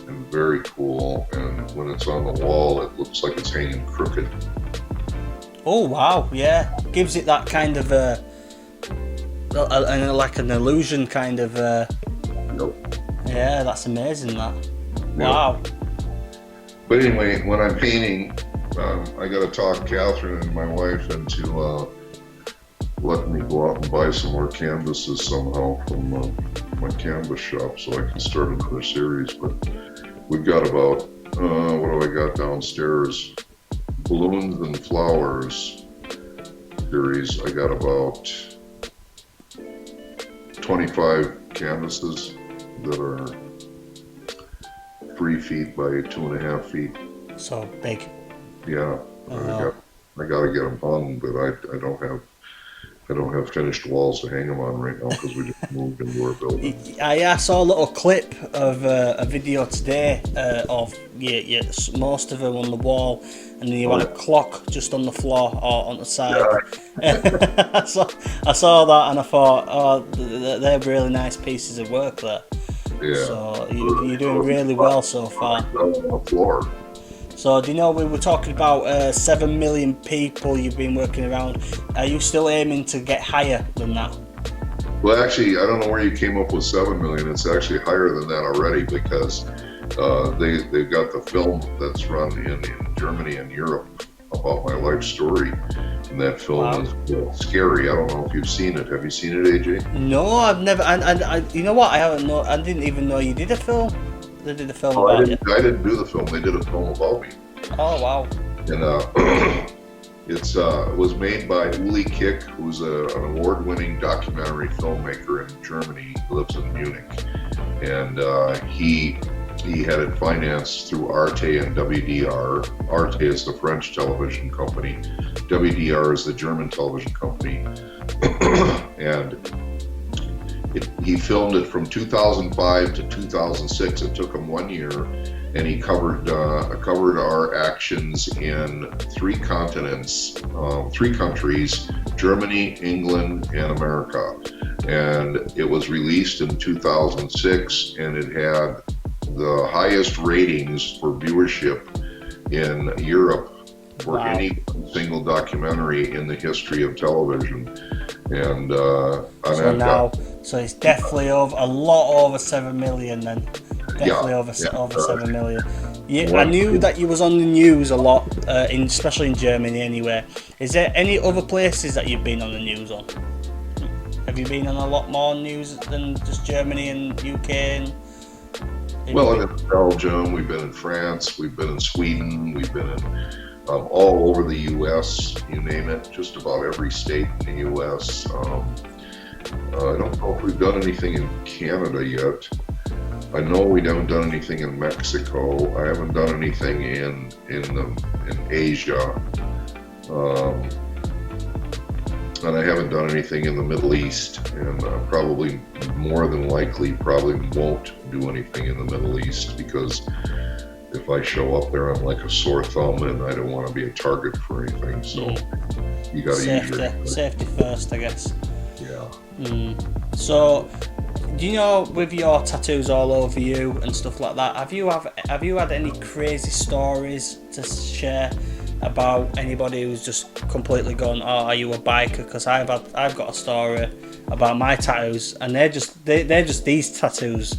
B: and very cool, and when it's on the wall, it looks like it's hanging crooked.
A: Oh wow, yeah, gives it that kind of like an illusion kind of.
B: Yep.
A: Yeah, that's amazing. That.
B: Yep.
A: Wow.
B: But anyway, when I'm painting, I got to talk Catherine and my wife into letting me go out and buy some more canvases somehow from my canvas shop, so I can start another series. But we've got about what do I got downstairs? Balloons and Flowers series. I got about 25 canvases that are 3 feet by 2.5 feet.
A: So big.
B: Yeah, I got to get them hung, but I don't have finished walls to hang them on right now because we just moved into our building.
A: I saw a little clip of a video today of most of them on the wall, and then you had a clock just on the floor or on the side. Yeah. I saw that and I thought, oh, they're really nice pieces of work there.
B: Yeah.
A: So you're doing really well so far.
B: On the floor.
A: So do you know, we were talking about 7 million people you've been working around. Are you still aiming to get higher than that?
B: Well, actually, I don't know where you came up with 7 million. It's actually higher than that already because they've got the film that's run in Germany and Europe about my life story. And that film is scary. I don't know if you've seen it. Have you seen it, AJ?
A: No, I've never. And you know what? I haven't. I didn't even know you did a film. They did a film about you.
B: I didn't do the film. They did a film about me.
A: Oh wow!
B: And it was made by Uli Kick, who's an award-winning documentary filmmaker in Germany. He lives in Munich, and he had it financed through Arte and WDR. Arte is the French television company. WDR is the German television company, and he filmed it from 2005 to 2006. It took him 1 year, and he covered our actions in 3 continents, 3 countries: Germany, England, and America. And it was released in 2006, and it had the highest ratings for viewership in Europe for any single documentary in the history of television. And
A: so it's definitely a lot over 7 million then. Definitely over 7 million. I knew that you was on the news a lot, especially in Germany anyway. Is there any other places that you've been on the news on? Have you been on a lot more news than just Germany and UK?
B: Well, I've been in Belgium, we've been in France, we've been in Sweden, we've been in all over the U.S., you name it, just about every state in the U.S. I don't know if we've done anything in Canada yet. I know we haven't done anything in Mexico. I haven't done anything in Asia, and I haven't done anything in the Middle East. And probably more than likely, probably won't do anything in the Middle East, because if I show up there, I'm like a sore thumb, and I don't want to be a target for anything. So you got to use your
A: safety first, I guess.
B: Yeah.
A: So, do you know, with your tattoos all over you and stuff like that, have you had any crazy stories to share about anybody who's just completely gone, oh, are you a biker? Because I've got a story about my tattoos, and they're just these tattoos.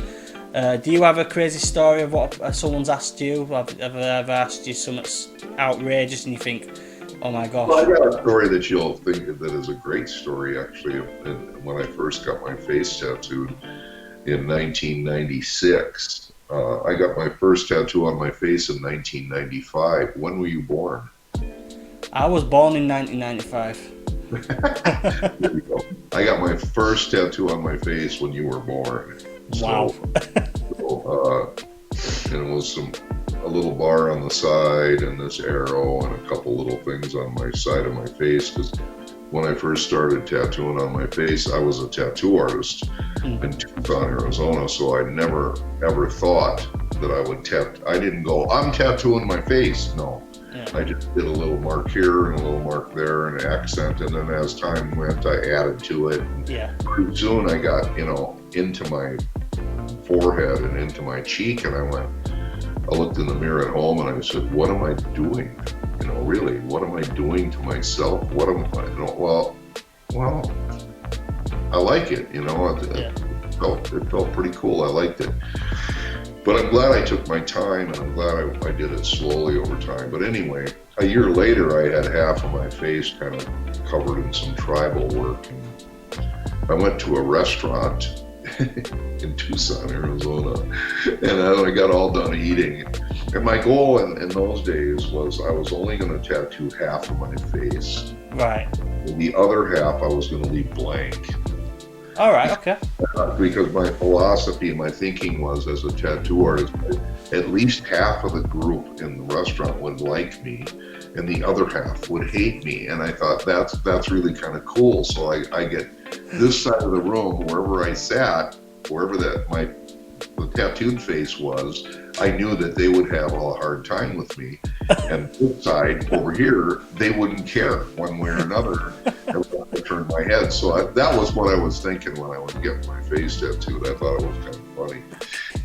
A: Do you have a crazy story of what someone's asked you? Have they ever asked you something outrageous and you think, oh my gosh?
B: Well, I got a story that you'll think that is a great story, actually. When I first got my face tattooed in 1996, I got my first tattoo on my face in 1995. When were you born?
A: I was born in 1995.
B: There you go. I got my first tattoo on my face when you were born.
A: Wow.
B: And it was a little bar on the side and this arrow and a couple little things on my side of my face, because when I first started tattooing on my face, I was a tattoo artist in Tucson, Arizona, so I never ever thought that I would I didn't go, I'm tattooing my face. No. Yeah. I just did a little mark here and a little mark there and an accent, and then as time went, I added to it.
A: Yeah.
B: Pretty soon I got, into my forehead and into my cheek, and I looked in the mirror at home and I said, what am I doing? Really, what am I doing to myself? What am I, well, I like it, it felt pretty cool. I liked it. But I'm glad I took my time, and I'm glad I did it slowly over time. But anyway, a year later, I had half of my face kind of covered in some tribal work. And I went to a restaurant in Tucson, Arizona, and I got all done eating. And my goal in those days was I was only going to tattoo half of my face.
A: Right.
B: And the other half I was going to leave blank.
A: All right, okay.
B: Because my philosophy, my thinking was, as a tattoo artist, at least half of the group in the restaurant would like me, and the other half would hate me. And I thought that's really kind of cool. So I get this side of the room, wherever I sat, wherever the tattooed face was, I knew that they would have a hard time with me. And this side over here, they wouldn't care one way or another. I turned my head. So that was what I was thinking when I was getting my face tattooed. I thought it was kind of funny.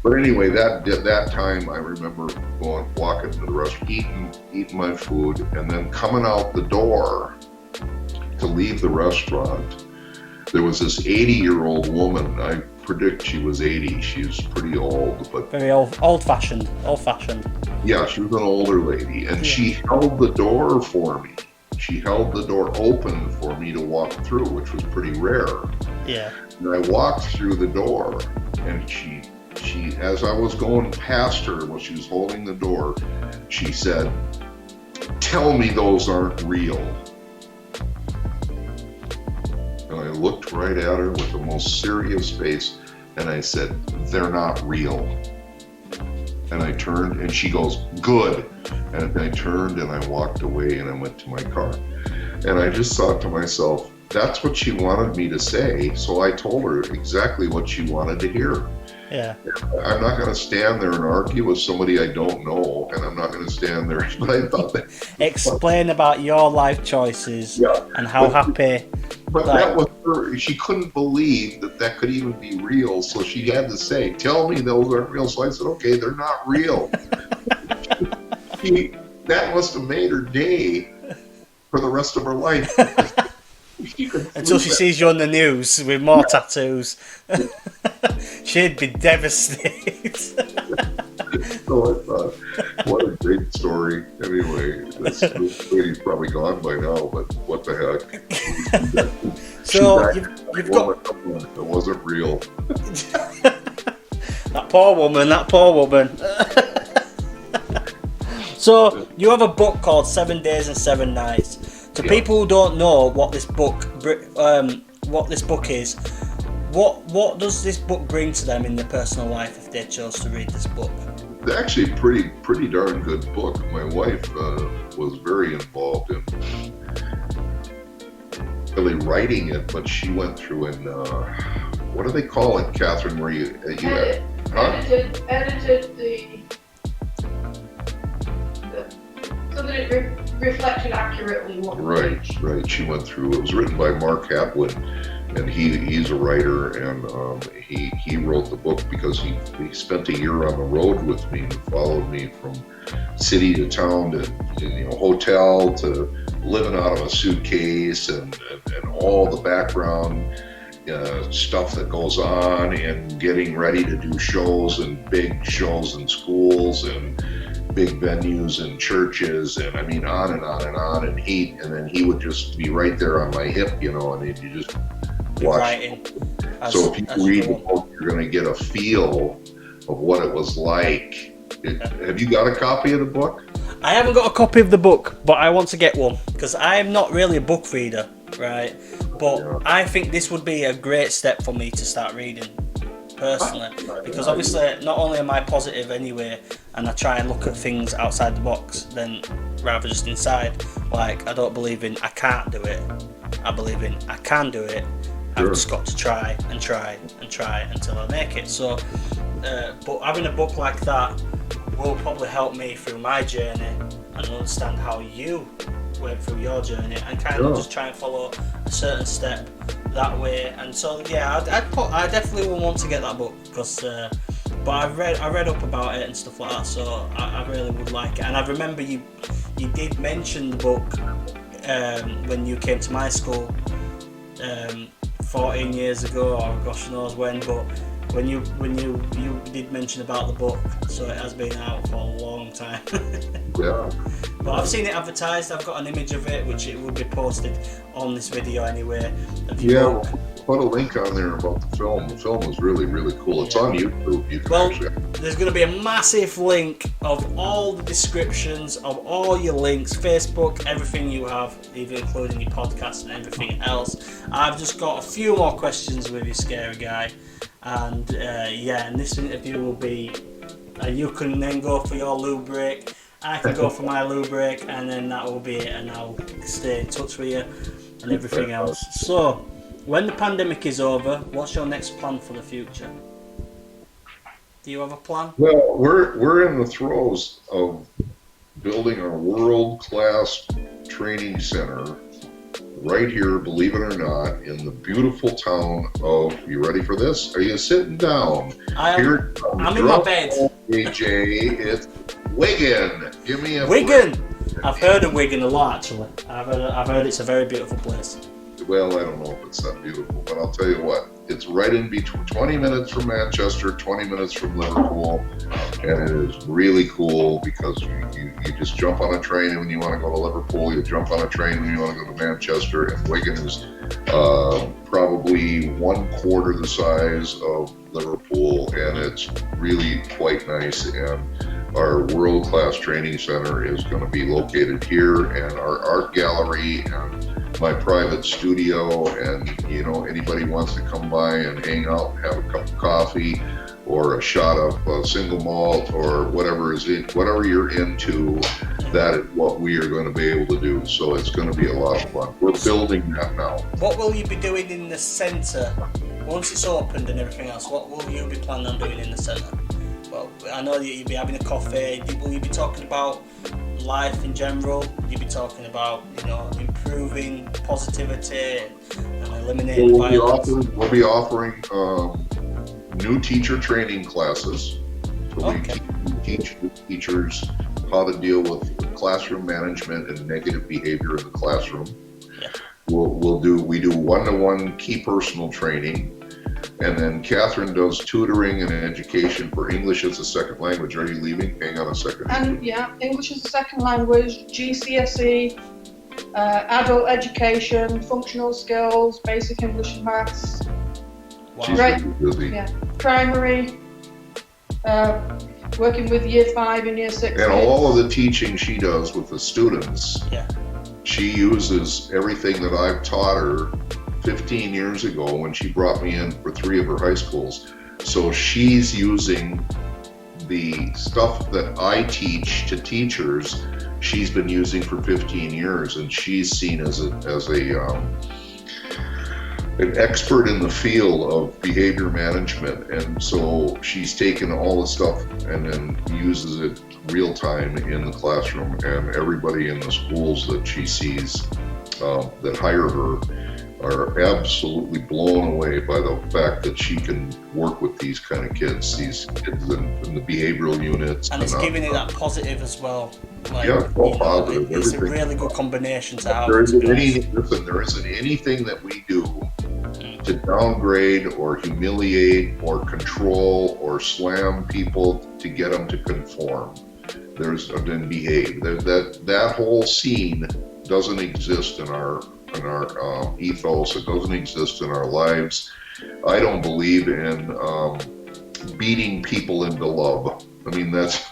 B: But anyway, that time I remember walking to the restaurant, eating my food, and then coming out the door to leave the restaurant. There was this 80-year-old woman. I predict she was 80. She's pretty old, but
A: very old-fashioned.
B: Yeah, she was an older lady, and she held the door for me. She held the door open for me to walk through, which was pretty rare.
A: Yeah.
B: And I walked through the door, and she, as I was going past her, while she was holding the door, she said, "Tell me those aren't real." And I looked right at her with the most serious face, and I said, "They're not real." And I turned, and she goes, "Good." And I turned and I walked away and I went to my car. And I just thought to myself, that's what she wanted me to say. So I told her exactly what she wanted to hear.
A: Yeah.
B: I'm not going to stand there and argue with somebody I don't know, and I'm not going to stand there. But I thought that.
A: Explain about your life choices and how happy.
B: But that was her. She couldn't believe that could even be real. So she had to say, "Tell me those aren't real." So I said, "Okay, they're not real." That must have made her day for the rest of her life.
A: Until she sees you on the news with more tattoos. She'd be devastated.
B: So I thought, what a great story. Anyway, this lady's probably gone by now, but what the heck.
A: So you've got...
B: It wasn't real.
A: That poor woman. So you have a book called 7 Days and 7 Nights. To people who don't know what this book is, What does this book bring to them in their personal life if they chose to read this book?
B: It's actually a pretty darn good book. My wife was very involved in really writing it, but she went through and what do they call it, Catherine? Where you
C: edited the so that it reflected accurately what
B: Right. She went through. It was written by Mark Haplin, and he's a writer, and he wrote the book because he spent a year on the road with me and followed me from city to town to hotel to living out of a suitcase and all the background stuff that goes on and getting ready to do shows and big shows in schools and big venues and churches, and I mean on and on and on, and then he would just be right there on my hip, and you just watch. So if you read the book, you're going to get a feel of what it was like. Have you got a copy of the book?
A: I haven't got a copy of the book, but I want to get one because I am not really a book reader, right? But I think this would be a great step for me to start reading personally, because obviously not only am I positive anyway, and I try and look at things outside the box then rather just inside. Like, I don't believe in I can't do it, I believe in I can do it. I've just got to try and try and try until I make it. So but having a book like that will probably help me through my journey and understand how you went through your journey and kind of just try and follow a certain step that way. And so I definitely will want to get that book because but I read up about it and stuff like that, so I really would like it. And I remember you did mention the book when you came to my school 14 years ago, or gosh knows when, but when you did mention about the book, so it has been out for a long time.
B: Yeah.
A: But I've seen it advertised. I've got an image of it, which it will be posted on this video anyway.
B: Yeah, put a link on there about the film. The film was really, really cool. It's on YouTube. You can actually.
A: There's going to be a massive link of all the descriptions of all your links, Facebook, everything you have, even including your podcast and everything else. I've just got a few more questions with you, Scary Guy. And and this interview will be, you can then go for your loo break, I can go for my loo break, and then that will be it, and I'll stay in touch with you and everything else. So, when the pandemic is over, what's your next plan for the future? Do you have a plan?
B: Well, we're in the throes of building a world-class training center right here, believe it or not, in the beautiful town of, you ready for this? Are you sitting down?
A: I'm in my bed.
B: AJ, it's Wigan. Give me a
A: Wigan! I've heard of Wigan a lot, actually. I've heard it's a very beautiful place.
B: Well, I don't know if it's that beautiful, but I'll tell you what, it's right in between, 20 minutes from Manchester, 20 minutes from Liverpool, and it is really cool because you just jump on a train when you want to go to Liverpool, you jump on a train when you want to go to Manchester, and Wigan is probably 1/4 the size of Liverpool, and it's really quite nice. And our world-class training center is going to be located here, and our art gallery and my private studio, and anybody wants to come by and hang out and have a cup of coffee or a shot of single malt or whatever you're into, that is what we are going to be able to do. So it's going to be a lot of fun. We're building that now.
A: What will you be doing in the centre once it's opened and everything else? What will you be planning on doing in the centre? Well, I know that you'll be having a coffee. Will you be talking about life in general? Will you be talking about, improving positivity and eliminating violence?
B: We'll be offering new teacher training classes. So we teach teachers how to deal with classroom management and negative behavior in the classroom. Yeah. We do one-to-one key personal training. And then Catherine does tutoring and education for English as a second language. Are you leaving? Hang on a second.
C: And English as a second language, GCSE, adult education, functional skills, basic English and maths.
B: Wow. She's really busy.
C: Yeah, primary, working with year 5 and year 6.
B: And all of the teaching she does with the students, she uses everything that I've taught her 15 years ago when she brought me in for 3 of her high schools. So she's using the stuff that I teach to teachers. She's been using for 15 years, and she's seen as an expert in the field of behavior management. And so she's taken all the stuff and then uses it real time in the classroom, and everybody in the schools that she sees that hire her are absolutely blown away by the fact that she can work with these kind of kids, these kids in the behavioral units.
A: And it's giving it that positive as well. Like,
B: yeah, all positive.
A: It's a really good combination to have.
B: There isn't anything that we do to downgrade or humiliate or control or slam people to get them to conform. Then behave. That whole scene doesn't exist in our ethos. It doesn't exist in our lives. I don't believe in beating people into love. I mean, that's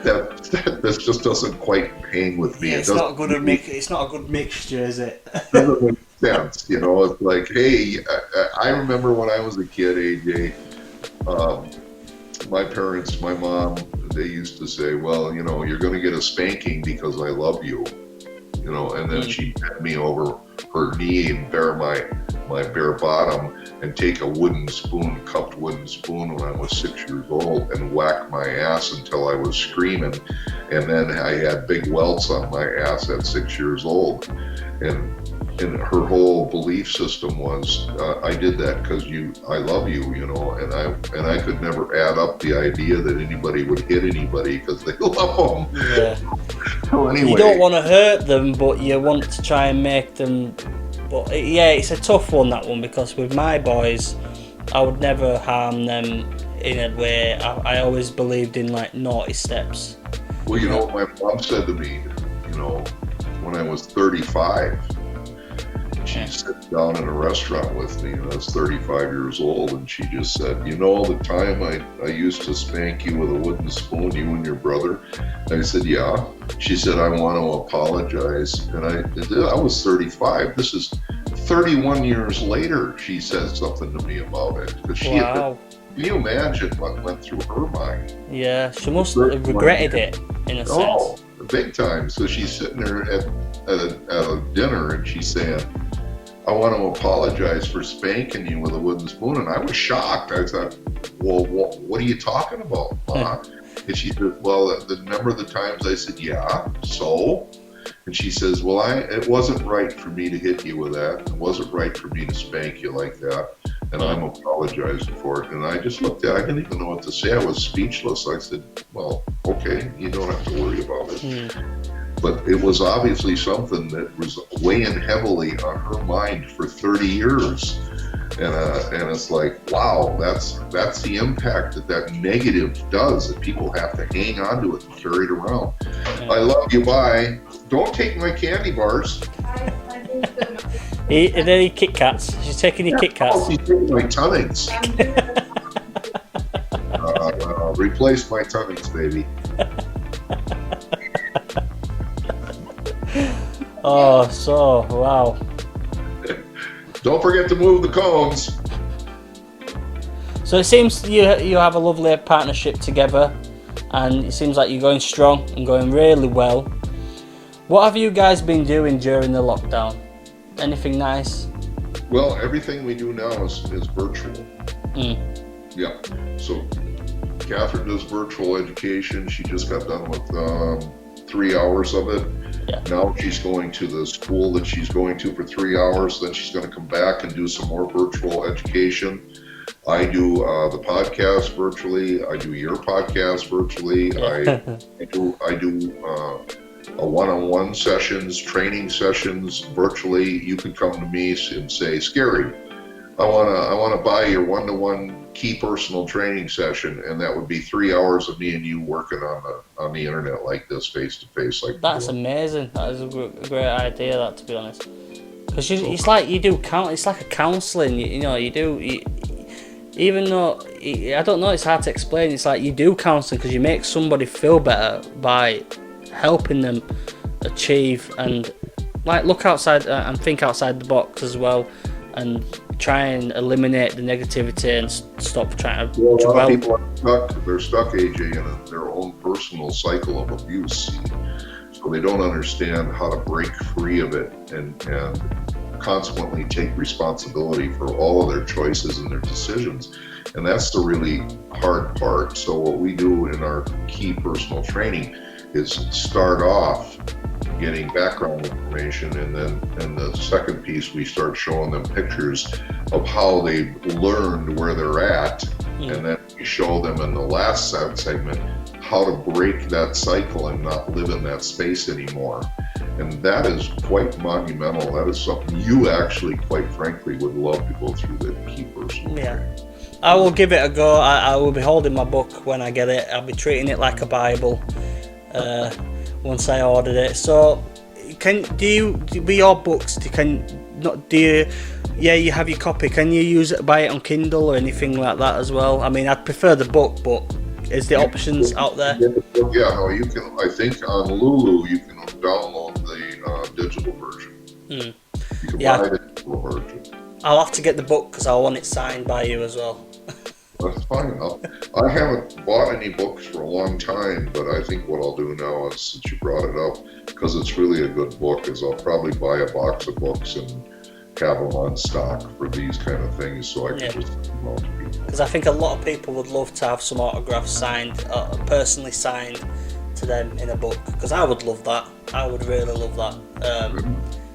B: that just doesn't quite hang with me.
A: Yeah, it's not a good mixture, is it?
B: Doesn't make sense, you know. It's like, hey, I remember when I was a kid, AJ. My parents, my mom, they used to say, well, you know, you're going to get a spanking because I love you. You know, and then she'd bend me over her knee and bare my bare bottom and take a cupped wooden spoon when I was 6 years old and whack my ass until I was screaming. And then I had big welts on my ass at 6 years old. And her whole belief system was, I did that because I love you, you know, and I could never add up the idea that anybody would hit anybody because they love them.
A: Yeah.
B: So anyway,
A: you don't want to hurt them, but you want to try and make them. But yeah, it's a tough one, that one, because with my boys, I would never harm them in a way. I always believed in like naughty steps.
B: Well, you know, my mom said to me, you know, when I was 35. She sat down in a restaurant with me, and I was 35 years old, and she just said, you know, the time I used to spank you with a wooden spoon, you and your brother? I said, yeah. She said, I want to apologize. And I was 35. This is 31 years later, she said something to me about it. Because can you imagine what went through her mind? Yeah,
A: she must have regretted it, in a sense.
B: Oh, big time. So she's sitting there at a dinner, and she's saying, I want to apologize for spanking you with a wooden spoon. And I was shocked. I thought, well, what are you talking about, Ma? And she said, well, remember the times? I said, yeah, so? And she says, well, it wasn't right for me to hit you with that. It wasn't right for me to spank you like that. And I'm apologizing for it. And I just looked at it. I didn't even know what to say. I was speechless. I said, well, okay, you don't have to worry about it. But it was obviously something that was weighing heavily on her mind for 30 years. And it's like, wow, that's the impact that negative does, that people have to hang on to it and carry it around. I love you, bye. Don't take my candy bars.
C: I moved them.
A: Are they Kit Kats? She's taking your Kit Kats.
B: Oh, she's taking my Tunnings. Replace my Tunnings, baby.
A: Oh, so, wow.
B: Don't forget to move the cones.
A: So it seems you have a lovely partnership together, and it seems like you're going strong and going really well. What have you guys been doing during the lockdown? Anything nice?
B: Well, everything we do now is virtual. Yeah. So Catherine does virtual education. She just got done with 3 hours of it.
A: Yeah.
B: Now she's going to the school that she's going to for 3 hours. Then she's going to come back and do some more virtual education. I do the podcast virtually. I do your podcast virtually. I do a one-on-one sessions, training sessions virtually. You can come to me and say, Scary, I want to buy your one-to-one key personal training session, and that would be 3 hours of me and you working on the internet like this, face to face. Like
A: that's amazing. That is a great idea. That, to be honest, because it's like you do it's like a counselling. Even though I don't know, it's hard to explain. It's like you do counselling because you make somebody feel better by helping them achieve and like look outside and think outside the box as well, and try and eliminate the negativity and stop trying to
B: Well, a lot
A: dwell.
B: of people are stuck. They're stuck, AJ, in their own personal cycle of abuse. See? So they don't understand how to break free of it and consequently take responsibility for all of their choices and their decisions. And that's the really hard part. So what we do in our key personal training is start off getting background information, and then in the second piece we start showing them pictures of how they've learned where they're at, and then we show them in the last segment how to break that cycle and not live in that space anymore. And that is quite monumental. That is something you actually, quite frankly, would love to go through the key personal training.
A: I will give it a go. I will be holding my book when I get it. I'll be treating it like a Bible once I ordered it. So, do you with your books? You have your copy. Can you buy it on Kindle or anything like that as well? I mean, I'd prefer the book, but is the options out there?
B: Yeah, no, you can. I think on Lulu you can download the digital version. You can buy the digital version.
A: I'll have to get the book because I want it signed by you as well.
B: That's fine. I haven't bought any books for a long time, but I think what I'll do now is, since you brought it up, because it's really a good book, is I'll probably buy a box of books and have them on stock for these kind of things, so I can just send them out to people.
A: Because I think a lot of people would love to have some autographs signed, personally signed to them in a book. Because I would love that. I would really love that.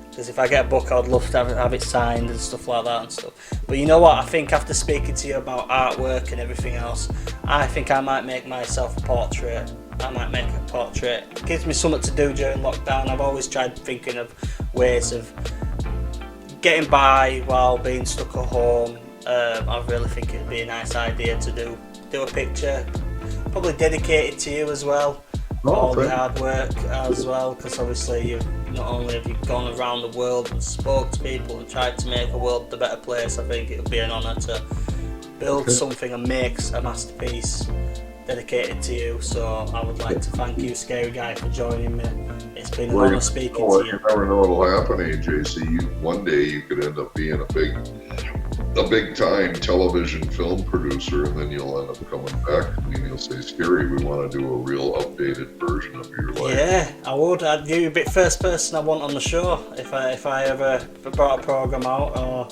A: Because if I get a book, I'd love to have it signed and stuff like that and stuff. But you know what? I think after speaking to you about artwork and everything else, I think I might make myself a portrait. I might make a portrait. It gives me something to do during lockdown. I've always tried thinking of ways of getting by while being stuck at home. I really think it'd be a nice idea to do a picture, probably dedicated to you as well. All the hard work as well, because obviously you've not only have you gone around the world and spoke to people and tried to make the world a better place. I think it would be an honour to build something and make a masterpiece dedicated to you. So I would like to thank you, Scary Guy, for joining me. It's been an honour speaking to you.
B: You never know what'll happen, AJ. See, one day you could end up being a big time television film producer, and then you'll end up coming back and you'll say, Scary, we want to do a real updated version of your life.
A: Yeah, I would. I'd be the first person I want on the show if I ever brought a programme out, or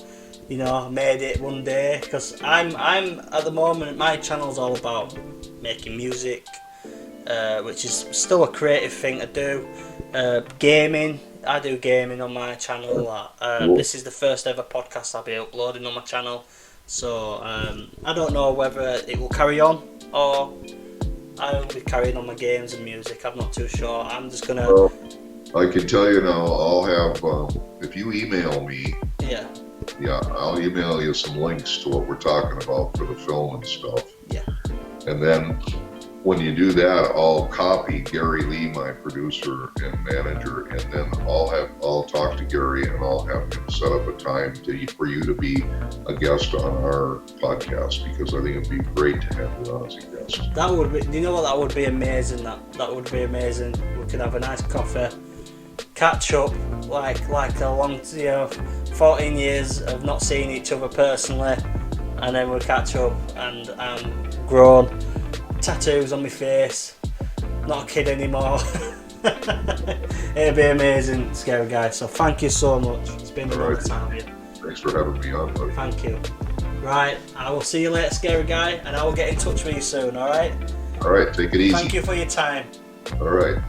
A: made it one day. Because I'm at the moment, my channel's all about making music, which is still a creative thing to do. Gaming, I do gaming on my channel. This is the first ever podcast I'll be uploading on my channel, so I don't know whether it will carry on or I'll be carrying on my games and music. I'm not too sure. I'm just gonna.
B: Well, I can tell you now. I'll have if you email me. Yeah, I'll email you some links to what we're talking about for the film and stuff.
A: Yeah.
B: And then when you do that, I'll copy Gary Lee, my producer and manager, and then I'll talk to Gary and I'll have him set up a time for you to be a guest on our podcast, because I think it'd be great to have you on as a guest.
A: That would be. You know what? That would be amazing. That would be amazing. We could have a nice coffee, catch up like a long 14 years of not seeing each other personally, and then we'll catch up, and I'm grown, tattoos on my face, not a kid anymore. It'd be amazing, Scary Guy. So thank you so much. It's been a long time with you.
B: Thanks for having me on, buddy.
A: Thank you. Right, I will see you later, Scary Guy, and I will get in touch with you soon, alright?
B: All right, take it easy.
A: Thank you for your time.
B: All right.